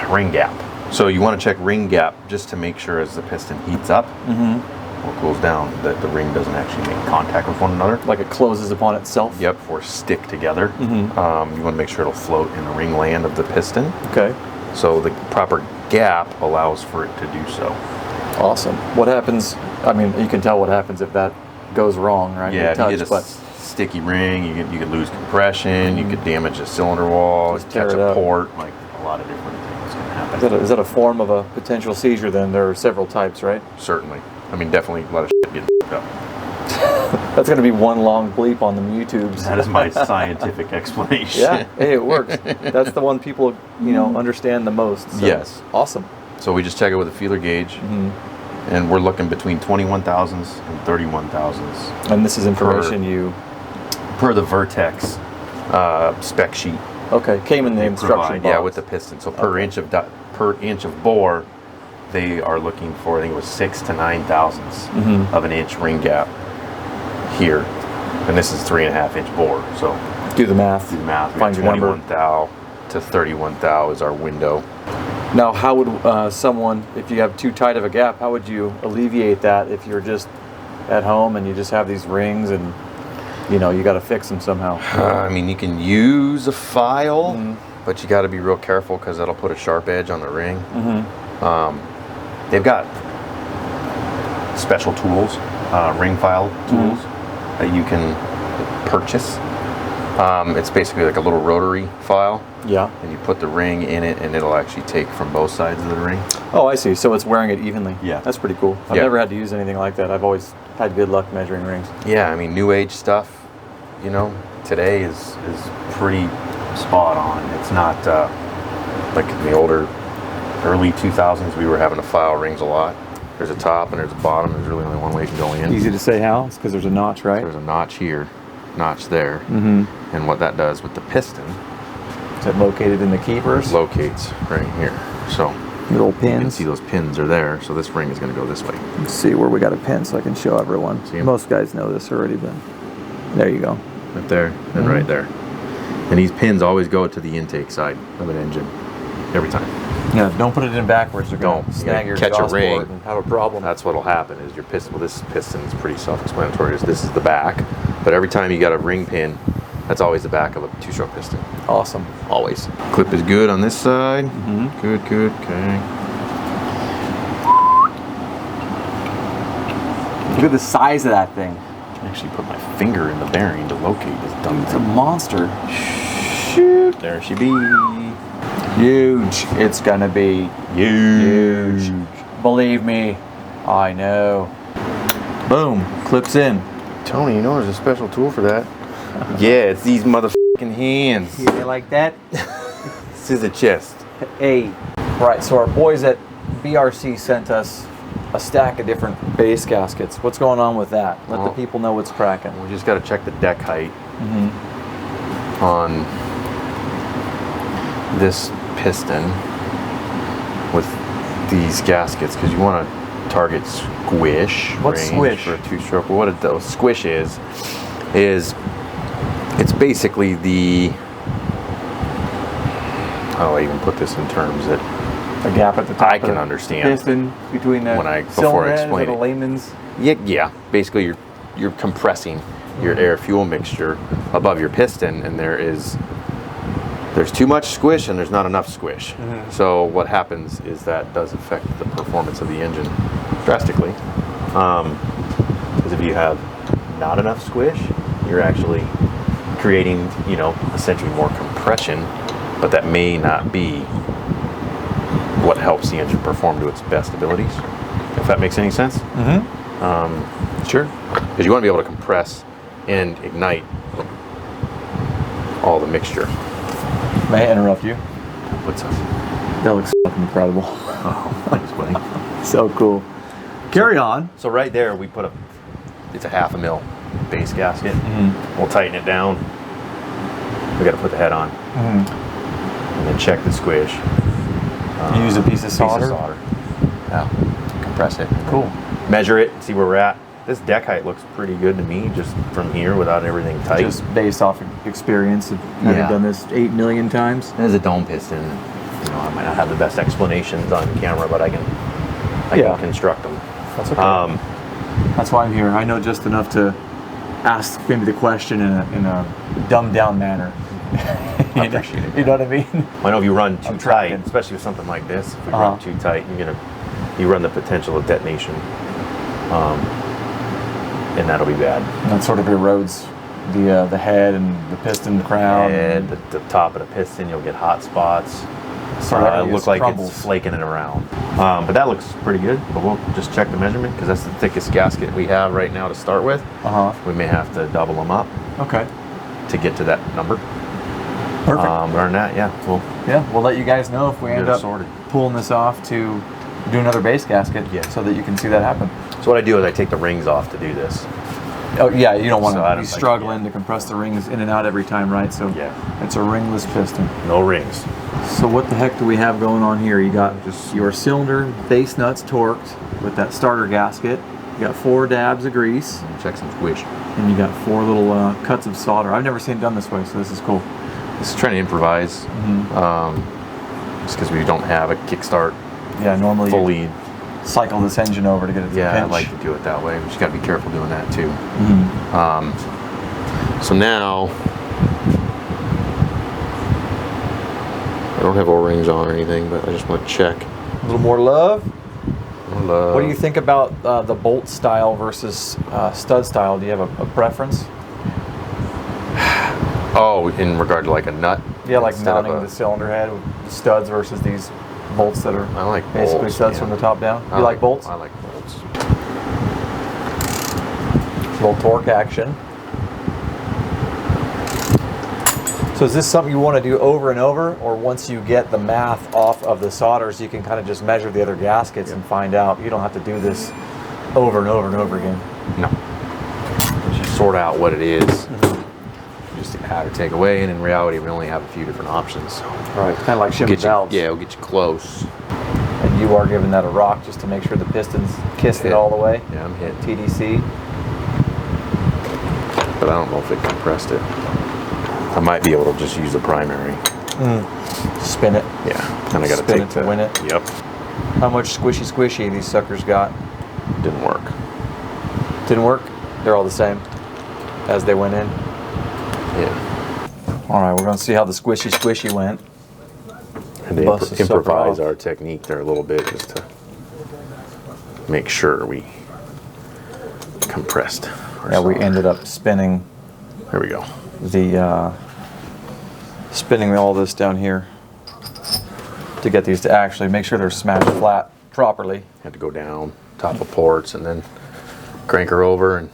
Ring gap. So you want to check ring gap just to make sure as the piston heats up or cools down that the ring doesn't actually make contact with one another. Like it closes upon itself? Yep, or stick together. You want to make sure it'll float in the ring land of the piston. Okay. So the proper gap allows for it to do so. Awesome. What happens? I mean, you can tell what happens if that goes wrong, right? Yeah, if you get a but sticky ring, you could lose compression, you could damage a cylinder wall, Just tear catch it a up. port, like a lot of different things can happen. is that a form of a potential seizure then? There are several types, right? Certainly. I mean, definitely a lot of shit getting f***ed up. That's going to be one long bleep on the YouTubes. That is my scientific explanation. Yeah, hey, it works. That's the one people, understand the most. So. Yes. Awesome. So we just check it with a feeler gauge, and we're looking between 21 thousandths and 31 thousandths And this is information per the Vertex spec sheet. Okay, came in the instruction Provide, box. yeah, with the piston. So per inch of bore, they are looking for, I think it was 6 to 9 thousandths of an inch ring gap here, and this is 3.5 inch bore. So Do the math. do the math. Find your number. 21 thou to 31 thou is our window. Now, how would someone, if you have too tight of a gap, how would you alleviate that if you're just at home and you just have these rings and you got to fix them somehow? I mean, you can use a file, but you got to be real careful because that'll put a sharp edge on the ring. They've got special tools, ring file tools that you can purchase. It's basically like a little rotary file. Yeah. And you put the ring in it, and it'll actually take from both sides of the ring. Oh, I see. So it's wearing it evenly. Yeah. That's pretty cool. I've Yeah. never had to use anything like that. I've always had good luck measuring rings. Yeah, I mean, new age stuff, today is pretty spot on. It's not like in the older, early 2000s, we were having to file rings a lot. There's a top and there's a bottom. There's really only one way you can go in. Easy to say how? It's because there's a notch, right? There's a notch here, notch there. And what that does with the piston, Is it located in the keepers? locates right here. So Little you can pins. see those pins are there. So this ring is going to go this way. Let's see where we got a pin so I can show everyone. See 'em? Most guys know this already, but there you go. Right there and right there. And these pins always go to the intake side of an engine. every time. Yeah, don't put it in backwards. They're going to snag your catch a exhaust ring port and have a problem. That's what'll happen is your piston. Well, this piston is pretty self-explanatory. This is the back, but every time you got a ring pin, that's always the back of a 2-stroke piston. Awesome. Always. Clip is good on this side. Good, good. Okay. Look at the size of that thing. I can actually put my finger in the bearing to locate this dumb It's a thing. monster. Shoot. There she be. Huge. It's gonna be huge. Believe me, I know. Boom. Clips in. Tony, you know there's a special tool for that. Yeah, it's these motherfucking hands. You like that? This is a chest. Hey. Right, so our boys at BRC sent us a stack of different base gaskets. What's going on with that? Let the people know what's cracking. We just got to check the deck height on this piston with these gaskets because you want to target squish. What's squish? For a 2-stroke. What a squish is it's basically the, how do I even put this in terms that A gap at the top. I can understand. Piston between the before I cylinder explain head, it. the layman's. Yeah. Basically, you're compressing your air fuel mixture above your piston, and there's too much squish and there's not enough squish. So what happens is that does affect the performance of the engine drastically. Because if you have not enough squish, you're actually creating, essentially more compression, but that may not be what helps the engine perform to its best abilities, if that makes any sense. Sure. Because you want to be able to compress and ignite all the mixture. May I interrupt you? What's up? That looks fucking incredible. Oh, thanks, buddy. So cool. Carry on. So right there, we put it's a 1/2 mil base gasket. We'll tighten it down. We got to put the head on, and then check the squish. You use a piece of solder? Yeah. Compress it. Cool. Measure it. See where we're at. This deck height looks pretty good to me, just from here without everything tight. Just based off experience of having done this 8 million times. There's a dome piston. I might not have the best explanations on camera, but I can construct them. That's okay. That's why I'm here. I know just enough to ask maybe the question in a dumbed down manner. I appreciate it. You know what I mean? I know if you run too tight, tracking. especially with something like this, if you run too tight, you run the potential of detonation, and that'll be bad. And that sort of erodes the head and the piston crown. And the top of the piston, you'll get hot spots. It'll look like it's flaking it around. But that looks pretty good. But we'll just check the measurement because that's the thickest gasket we have right now to start with. We may have to double them up. Okay. To get to that number. Perfect. Other than that, we'll let you guys know if we end up pulling this off to do another base gasket, so that you can see that happen. So what I do is I take the rings off to do this. Oh yeah, you don't want to be struggling to compress the rings in and out every time, right? So it's a ringless piston. No rings. So what the heck do we have going on here? You got just your cylinder base nuts torqued with that starter gasket. You got 4 dabs of grease. And check some squish. And you got 4 little cuts of solder. I've never seen it done this way, so this is cool. This is trying to improvise. Just because we don't have a kickstart. Yeah, normally fully cycle this engine over to get it to pinch. I like to do it that way. We just got to be careful doing that too. So now I don't have O-rings on or anything, but I just want to check. A little more love. What do you think about the bolt style versus stud style? Do you have a preference? Oh, in regard to like a nut? Yeah, like mounting the cylinder head with the studs versus these bolts that are basically bolts, studs from the top down. You like bolts? I like bolts. A little torque action. So is this something you want to do over and over, or once you get the math off of the solders, you can kind of just measure the other gaskets and find out? You don't have to do this over and over and over again. No. Just sort out what it is. Just add or take away, and in reality, we only have a few different options. Right, kind of like shimmy valves. Yeah, it'll get you close. And you are giving that a rock just to make sure the pistons kiss it all the way. Yeah, I'm hitting TDC. But I don't know if it compressed it. I might be able to just use the primary. Spin it. Yeah, and I got to Spin take it to win it. Yep, How much squishy these suckers got? didn't work. Didn't work? They're all the same as they went in. Yeah, All right, we're gonna see how the squishy went. and they Bust the sucker improvise off. our technique there a little bit just to make sure we compressed. Yeah, we ended up spinning There we go. spinning all this down here to get these to actually make sure they're smashed flat properly. Had to go down top of ports and then crank her over, and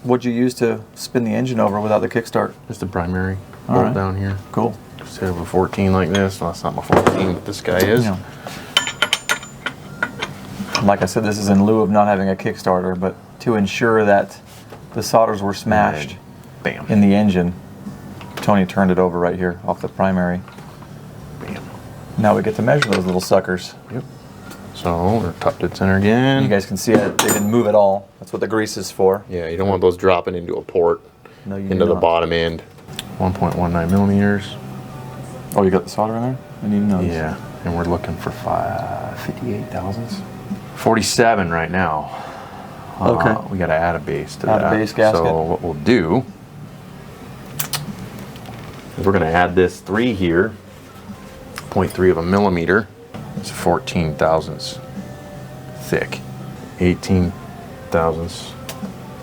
What'd you use to spin the engine over without the kickstart? just the primary All bolt right. down here. Cool. Instead of a 14 like this, well, that's not my 14, but this guy is. Yeah. Like I said, this is in lieu of not having a Kickstarter, but to ensure that the solders were smashed Bam. in the engine, Tony turned it over right here off the primary. Bam. Now we get to measure those little suckers. Yep. So we're top dead center again. You guys can see it, they didn't move at all. That's what the grease is for. Yeah, you don't want those dropping into a port, No, you into do the not. bottom end. 1.19 millimeters. Oh, you got the solder in there? I need to know. Yeah, and we're looking for 58 thousandths. 47 right now. Okay. We got to add a base to Add a that. base gasket. So what we'll do is we're going to add this 3 here, 0.3 of a millimeter. It's 14 thousandths thick. 18 thousandths.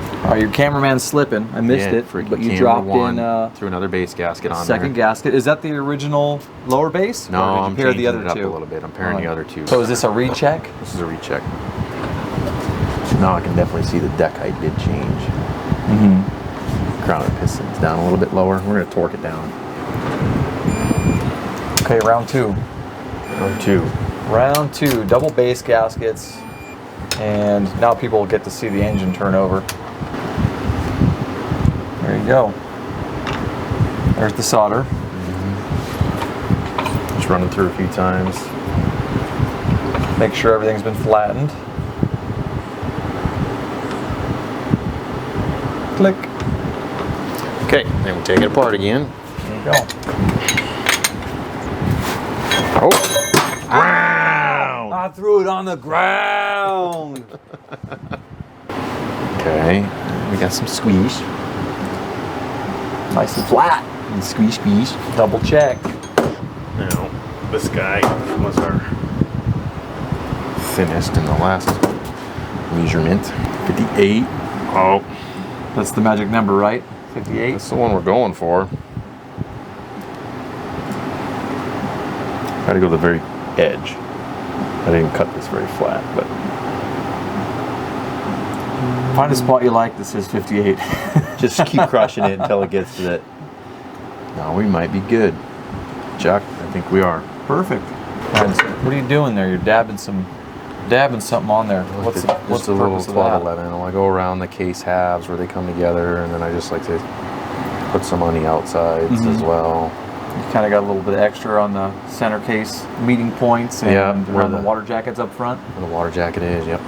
All right, your cameraman's slipping. I missed it, freaking but you camera dropped one in through another base gasket on second there. gasket. Is that the original lower base? No, or did you I'm pair changing the other it up two? a little bit. I'm pairing the other two. So is this a recheck? This is a recheck. Now I can definitely see the deck height did change. Mm-hmm. Crown of the piston's down a little bit lower. We're going to torque it down. Okay, round two. Round 2. Round two, double base gaskets. And now people will get to see the engine turn over. There you go. There's the solder. Just running through a few times. Make sure everything's been flattened. Click. Okay, then we take it apart again. There you go. Oh! Wow! I threw it on the ground. Okay, we got some squeeze. Nice and flat. And squeeze. Double check. Now, this guy was our thinnest in the last measurement. 58. Oh, That's the magic number, right? 58. that's the one we're going for. Gotta go to the very edge. I didn't cut this very flat, but Find a spot you like that says 58. just keep crushing it until it gets to that. No, we might be good. Chuck, I think we are. Perfect. And what are you doing there? You're dabbing something on there. What's the Just a little purpose of that? 1211. I go around the case halves where they come together, and then I just like to put some on the outsides as well. You kind of got a little bit extra on the center case meeting points and Yeah, where around the the- water jackets up front. Where the water jacket is, yep.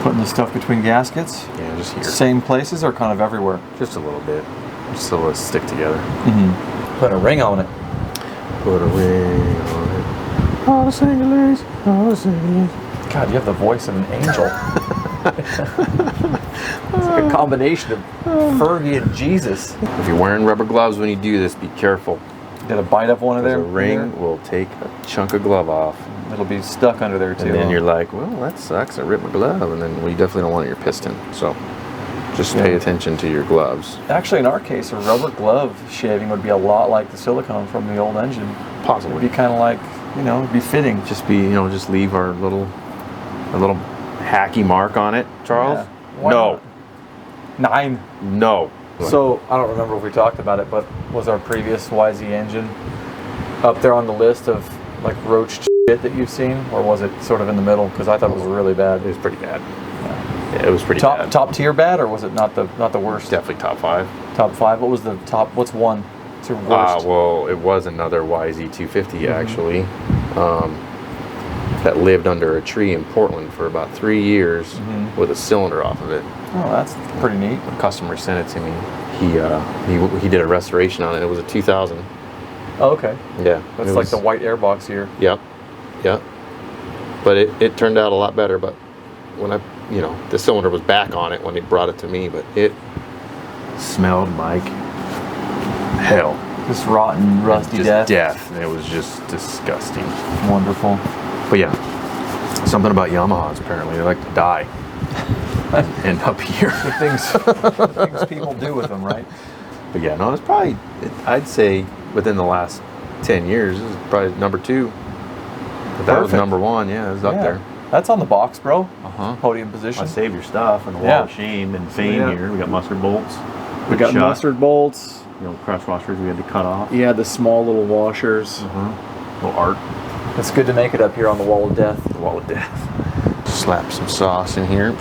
Putting the stuff between gaskets. Yeah, just here. Same places or kind of everywhere? Just a little bit. Just so it'll stick together. Put a ring on it. Put a ring on it. All the singlers, all the singlers. God, you have the voice of an angel. It's like a combination of Fergie and Jesus. If you're wearing rubber gloves when you do this, be careful. Got a bite up one of Because there. a ring will take a chunk of glove off. It'll be stuck under there too. And then you're like, well, that sucks. I ripped my glove. And then we definitely don't want it in your piston. So just pay attention to your gloves. Actually, in our case, a rubber glove shaving would be a lot like the silicone from the old engine. Possibly. It'd be kind of like, it'd be fitting. Just just leave our little hacky mark on it, Charles. Yeah. Why No. not? 9. No. So, I don't remember if we talked about it, but was our previous YZ engine up there on the list of like roached shit that you've seen? Or was it sort of in the middle? Because I thought it was really bad. It was pretty bad. Yeah, it was pretty bad. Top tier bad, or was it not the worst? Definitely top 5. Top 5. What was the top? What's one? It's your worst. Well, it was another YZ250 actually, that lived under a tree in Portland for about 3 years with a cylinder off of it. Oh, that's pretty neat. The customer sent it to me. He did a restoration on it. It was a 2000, Oh, okay. Yeah. That's like the white airbox here. Yep. Yep. But it turned out a lot better. But when I, you know, the cylinder was back on it when they brought it to me, but it smelled like hell. Just rotten, rusty Just death. It was just disgusting. Wonderful. But yeah, something about Yamahas apparently. They like to die and end up here. The things people do with them, right? But yeah, no, it's probably, I'd say within the last 10 years, this is probably number 2. But that was number 1, yeah, it was up there. That's on the box, bro. Uh-huh. Podium position. I saved your stuff in the wall of shame and fame here. We got mustard bolts. We got mustard bolts. You know, crush washers we had to cut off. Yeah, the small little washers. Little art. It's good to make it up here on the wall of death. The wall of death. Slap some sauce in here.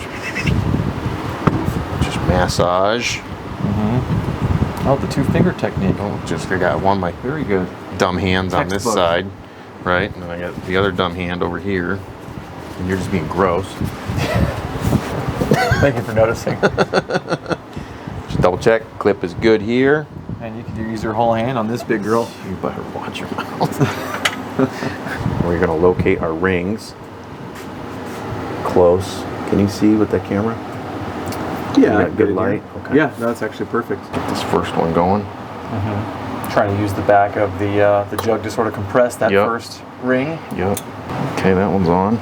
Just massage. Oh, the 2-finger technique. Oh, just I got one of my Very good. dumb hands on this Textbook. side, right? And then I got the other dumb hand over here. And you're just being gross. Thank you for noticing. Just double check. Clip is good here. And you can use your whole hand on this big girl. You better watch your mouth. We're gonna locate our rings. Close. Can you see with that camera? Yeah, got good light. Okay. Yeah, that's actually perfect. Get this first one going. Trying to use the back of the jug to sort of compress that first ring. Yep. Okay, that one's on.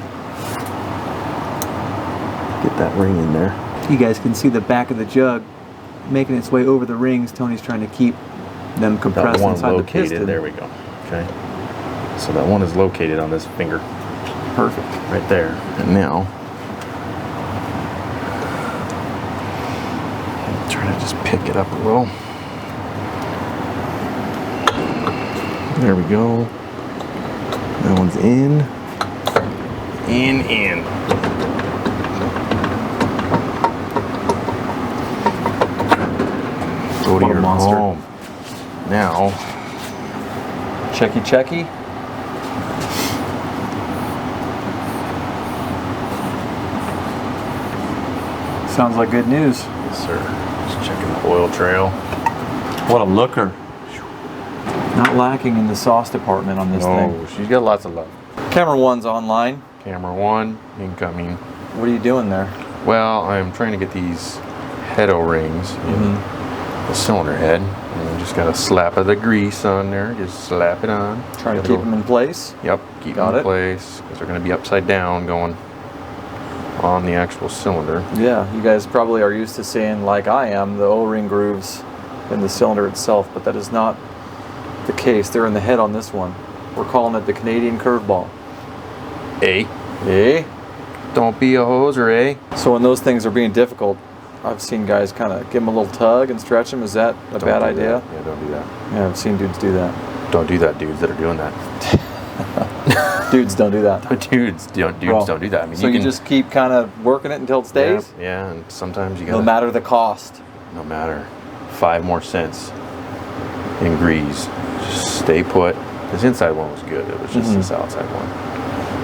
Get that ring in there. You guys can see the back of the jug making its way over the rings. Tony's trying to keep them compressed inside the piston. There we go. Okay. So that one is located on this finger. Perfect. Right there. And now, I'm trying to just pick it up a little. There we go. That one's in. In. Go to your home. Now, Checky. Sounds like good news. yes, sir. Just checking the oil trail. What a looker. Not lacking in the sauce department on this thing. No, she's got lots of love. Camera 1's online. Camera 1, incoming. What are you doing there? Well, I'm trying to get these head O-rings in the cylinder head. And you just got a slap of the grease on there. Just slap it on. Trying to keep them in place. Yep, keep them in place. Because they're going to be upside down going on the actual cylinder. Yeah, you guys probably are used to seeing, like I am, the O-ring grooves in the cylinder itself, but that is not the case. They're in the head on this one. We're calling it the Canadian curveball. Don't be a hoser, So when those things are being difficult, I've seen guys kind of give them a little tug and stretch them. Is that a bad idea? Yeah, don't do that. Yeah, I've seen dudes do that. Don't do that, dudes that are doing that. Dudes don't do that. Dudes don't do that. I mean, so you just keep kind of working it until it stays? Yeah, and sometimes you got no matter the cost. No matter. 5 more cents in grease. Just stay put. This inside one was good. It was just this outside one.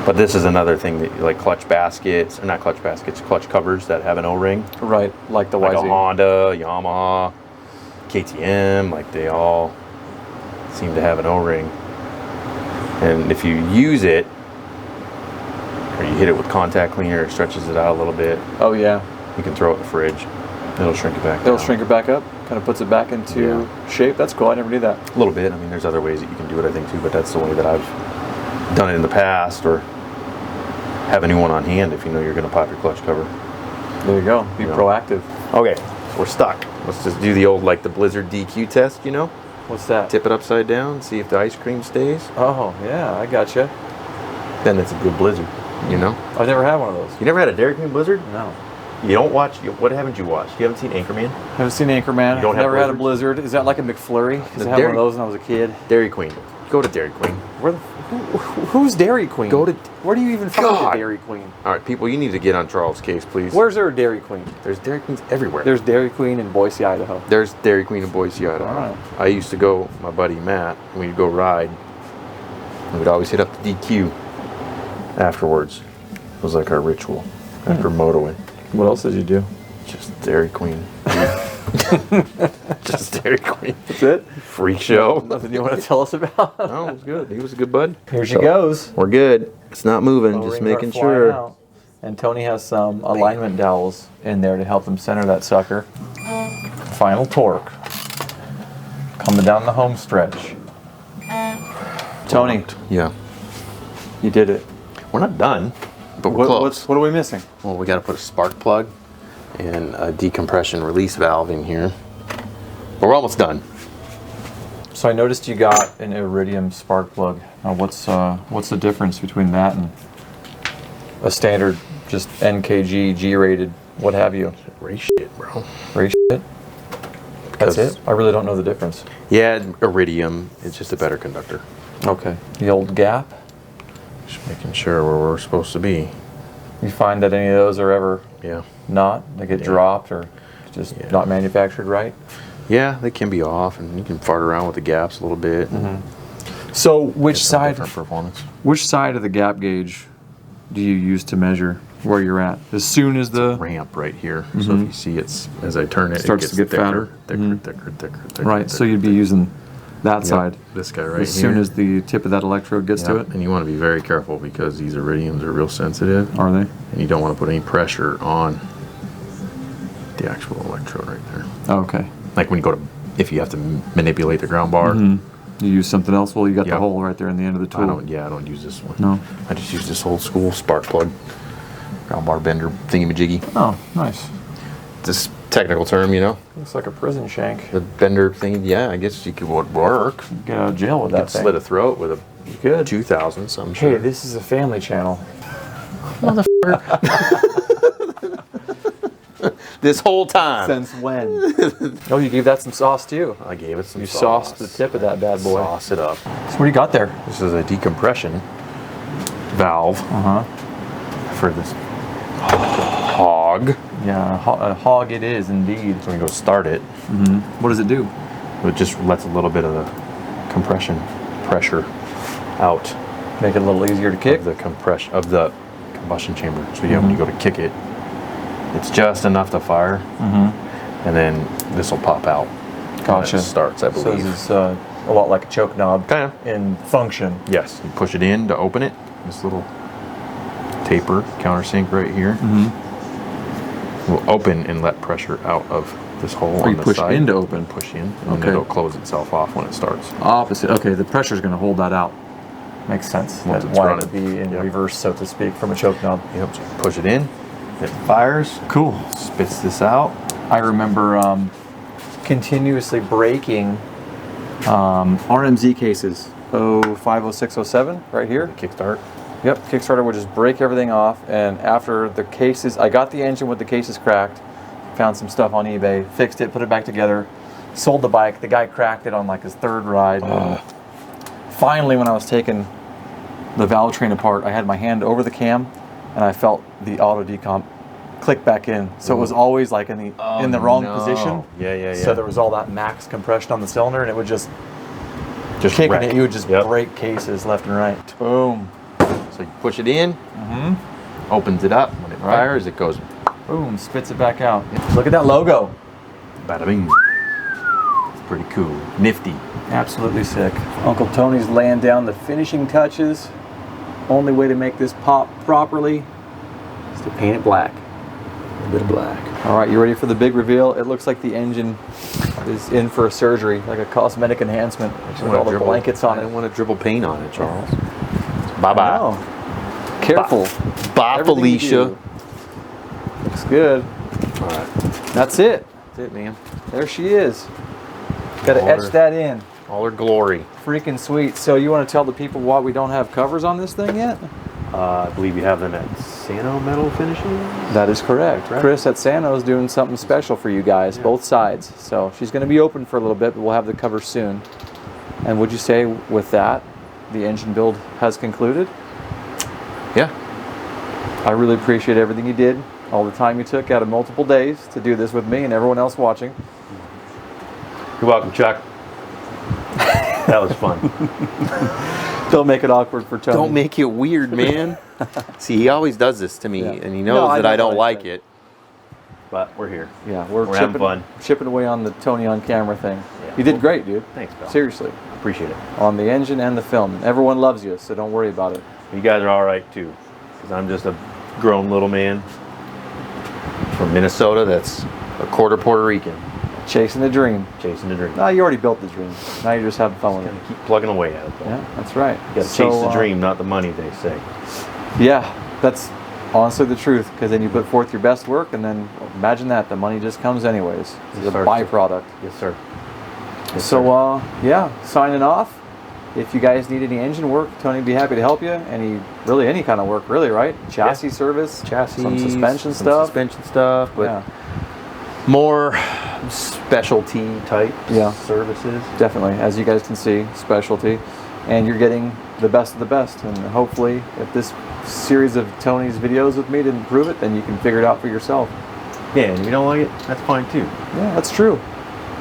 But this is another thing that like clutch baskets, or not clutch baskets, clutch covers that have an O-ring. Right, like the like YZ. a Honda, Yamaha, KTM, like they all seem to have an O-ring. And if you use it, or you hit it with contact cleaner, it stretches it out a little bit. Oh yeah. You can throw it in the fridge. It'll shrink it back. It'll shrink it back up. Kind of puts it back into shape. That's cool. I never knew that. A little bit. I mean, there's other ways that you can do it, I think, too. But that's the way that I've done it in the past. Or have a new one on hand if you know you're going to pop your clutch cover. There you go. Be proactive. Okay, so we're stuck. Let's just do the old like the Blizzard DQ test. You know? What's that? Tip it upside down. See if the ice cream stays. Oh yeah, I gotcha. Then it's a good Blizzard. You know? I've never had one of those. You never had a Dairy Queen Blizzard? No. You don't watch. What haven't you watched? You haven't seen Anchorman? Haven't seen Anchorman. You don't have never had a Blizzard. Is that like a McFlurry? Because I had one of those when I was a kid. Dairy Queen. Go to Dairy Queen. Who's Dairy Queen? Where do you even find a Dairy Queen? All right, people, you need to get on Charles' case, please. Where's there a Dairy Queen? There's Dairy Queens everywhere. There's Dairy Queen in Boise, Idaho. There's Dairy Queen in Boise, Idaho. All right. I used to go, my buddy Matt, we'd go ride. And we'd always hit up the DQ afterwards. It was like our ritual after motoing. What else did you do? Just Dairy Queen. Just Dairy Queen. That's it? Freak show. Nothing you want to tell us about? No, it was good. He was a good bud. Here she goes. We're good. It's not moving, O-rings just are making flying sure. out. And Tony has some alignment dowels in there to help him center that sucker. Final torque. Coming down the home stretch. Tony, Yeah. you did it. We're not done, but we're close. What are we missing? Well, we got to put a spark plug and a decompression release valve in here. But we're almost done. So I noticed you got an Iridium spark plug. Now what's the difference between that and a standard, just NKG, G-rated, what have you? Race shit, bro. Race shit? That's it? I really don't know the difference. Yeah, Iridium. It's just a better conductor. Okay. The old gap? Just making sure where we're supposed to be. You find that any of those are ever Yeah. not? They get dropped or just not manufactured right? Yeah, they can be off, and you can fart around with the gaps a little bit. So which Some side different performance. which side of the gap gauge do you use to measure where you're at? As soon as the Ramp right here. So if you see it's, as I turn it, Starts it gets to get thicker, fatter. thicker. right, so you'd be using that side This guy right here. as soon as the tip of that electrode gets to it. And you want to be very careful because these Iridiums are real sensitive. Are they? And you don't want to put any pressure on the actual electrode right there. Okay. Like when you go to, if you have to manipulate the ground bar. You use something else? Well, you got the Yep. hole right there in the end of the tool. I don't use this one. No. I just use this old school spark plug, ground bar bender thingy-majiggy. Oh, nice. This technical term, you know, Looks like a prison shank. the bender thing. Yeah, I guess you could would work. Get out of jail with that thing. Slit a throat with a Good. 2000 some Hey, shit. this is a family channel. This whole time. Since when? Oh, you gave that some sauce too. I gave it some You sauce. sauced the tip of that bad boy. Sauce it up. So what do you got there? This is a decompression valve for this hog. Yeah, a hog it is indeed. So we go start it. What does it do? It just lets a little bit of the compression pressure out Make it a little easier to kick? of the compression of the combustion chamber. So yeah, when you go to kick it, it's just enough to fire, and then this will pop out. Gotcha. When it starts, I So believe. this is a lot like a choke knob Kinda. in function. Yes, you push it in to open it. This little taper countersink right here will open and let pressure out of this hole Or on you the push side. in to open. Push in, and then Okay. it'll close itself off when it starts. Opposite. Okay, the pressure's going to hold that out. Makes sense. Once That's it's why it running. would be in Yep. reverse, so to speak, from a choke knob. Yep. So push it in. It fires. Cool. Spits this out. I remember continuously breaking RMZ cases. 050607 right here. Kickstart. Yep, Kickstarter would just break everything off, and after the cases, I got the engine with the cases cracked, found some stuff on eBay, fixed it, put it back together, sold the bike. The guy cracked it on like his third ride. Finally, when I was taking the valve train apart, I had my hand over the cam, and I felt the auto decomp click back in. So it was always like in the wrong position. Yeah. So there was all that max compression on the cylinder, and it would just kicking wreck. it. You would just Yep. break cases left and right. Boom. So you push it in, opens it up. When it Right. fires, it goes Boom, spits it back out. Look at that logo. bada bing. It's pretty cool. Nifty. Absolutely sick. Uncle Tony's laying down the finishing touches. Only way to make this pop properly is to paint it black. A bit of black. All right, you ready for the big reveal? It looks like the engine is in for a surgery, like a cosmetic enhancement with all the blankets on I it. don't want to dribble paint on it, Charles. Bye-bye. Oh, careful. Bye, Everything you Felicia. do. Looks good. All right. That's it. That's it, man. There she is. Got to All etch her- that in. All her glory. Freaking sweet. So you want to tell the people why we don't have covers on this thing yet? I believe you have them at Sano Metal Finishing. That is correct. Right. Chris at Sano is doing something special for you guys, both sides. So she's going to be open for a little bit, but we'll have the cover soon. And would you say with that, the engine build has concluded? Yeah. I really appreciate everything you did, all the time you took out of multiple days to do this with me and everyone else watching. You're welcome, Chuck. That was fun. Don't make it awkward for Tony. Don't make it weird, man. See, he always does this to me, Yeah. and he No, knows I that I know don't what I like said. it. but we're here. Yeah, we're having fun. Chipping away on the Tony on camera thing. Yeah. You did great, dude. Thanks, pal. Seriously. Appreciate it. On the engine and the film. Everyone loves you, so don't worry about it. You guys are all right too, because I'm just a grown little man from Minnesota that's a quarter Puerto Rican. Chasing the dream. Chasing the dream. No, you already built the dream. Now you're just having fun with it. Gotta keep plugging away at it, though. Yeah, that's right. You gotta chase the dream, not the money, they say. Yeah, that's honestly the truth, because then you put forth your best work, and then imagine that, the money just comes anyways. It's a byproduct. Yes, sir. Yes, So, yeah, signing off. If you guys need any engine work, Tony would be happy to help you. Any kind of work, really, right? Chassis service, chassis, some suspension stuff, but yeah. more specialty type Yeah. services. Definitely, as you guys can see, specialty. And you're getting the best of the best. And hopefully, if this series of Tony's videos with me didn't prove it, then you can figure it out for yourself. Yeah, and if you don't like it, that's fine too. Yeah, that's true.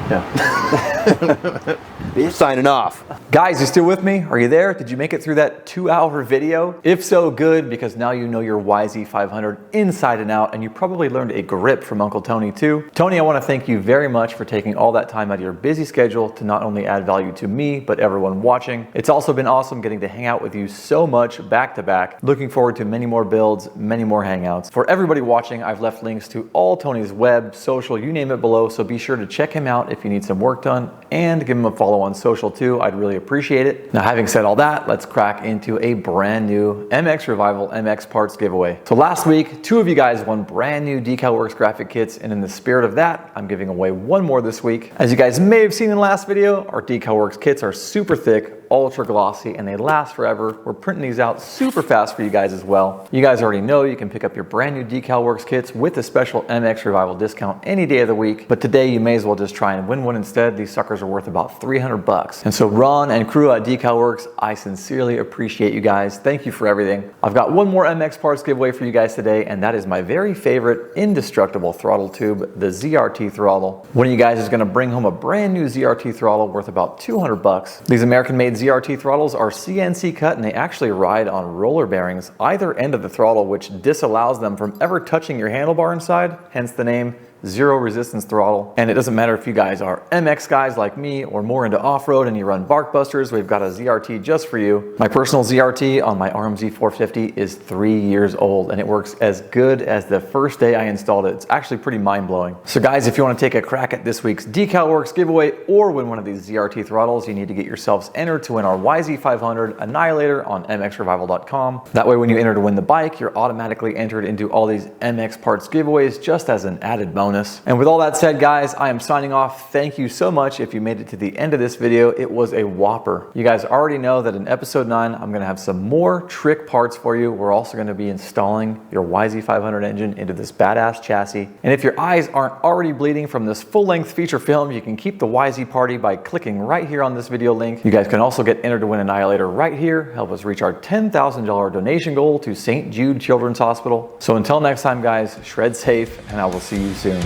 Yeah. We're signing off. Guys, you still with me? Are you there? Did you make it through that 2-hour video? If so, good, because now you know your YZ500 inside and out, and you probably learned a grip from Uncle Tony too. Tony, I want to thank you very much for taking all that time out of your busy schedule to not only add value to me, but everyone watching. It's also been awesome getting to hang out with you so much back to back. Looking forward to many more builds, many more hangouts. For everybody watching, I've left links to all Tony's web, social, you name it below, so be sure to check him out if you need some work done, and give him a follow on social too. I'd really appreciate it. Now, having said all that, let's crack into a brand new mXrevival MX parts giveaway. So last week, 2 of you guys won brand new DecalWorks graphic kits, and in the spirit of that, I'm giving away 1 more this week. As you guys may have seen in the last video, our DecalWorks kits are super thick, ultra glossy, and they last forever. We're printing these out super fast for you guys as well. You guys already know you can pick up your brand new DecalWorks kits with a special mXrevival discount any day of the week, but today you may as well just try and win one instead. These suckers are worth about 300 bucks. And so Ron and crew at DecalWorks, I sincerely appreciate you guys. Thank you for everything. I've got 1 more MX parts giveaway for you guys today, and that is my very favorite indestructible throttle tube, the ZRT throttle. One of you guys is gonna bring home a brand new ZRT throttle worth about 200 bucks. These American-made ZRT throttles are CNC cut, and they actually ride on roller bearings either end of the throttle, which disallows them from ever touching your handlebar inside, hence the name zero resistance throttle. And it doesn't matter if you guys are MX guys like me or more into off-road and you run bark busters, we've got a ZRT just for you. My personal ZRT on my YZ450 is 3 years old, and it works as good as the first day I installed it. It's actually pretty mind-blowing. So guys, if you want to take a crack at this week's DecalWorks giveaway or win one of these ZRT throttles, you need to get yourselves entered to win our YZ500 Annihilator on mXrevival.com. That way when you enter to win the bike, you're automatically entered into all these MX parts giveaways just as an added bonus. And with all that said, guys, I am signing off. Thank you so much if you made it to the end of this video. It was a whopper. You guys already know that in episode 9, I'm gonna have some more trick parts for you. We're also gonna be installing your YZ500 engine into this badass chassis. And if your eyes aren't already bleeding from this full-length feature film, you can keep the YZ party by clicking right here on this video link. You guys can also get entered to win Annihilator right here. Help us reach our $10,000 donation goal to St. Jude Children's Hospital. So until next time, guys, shred safe, and I will see you soon.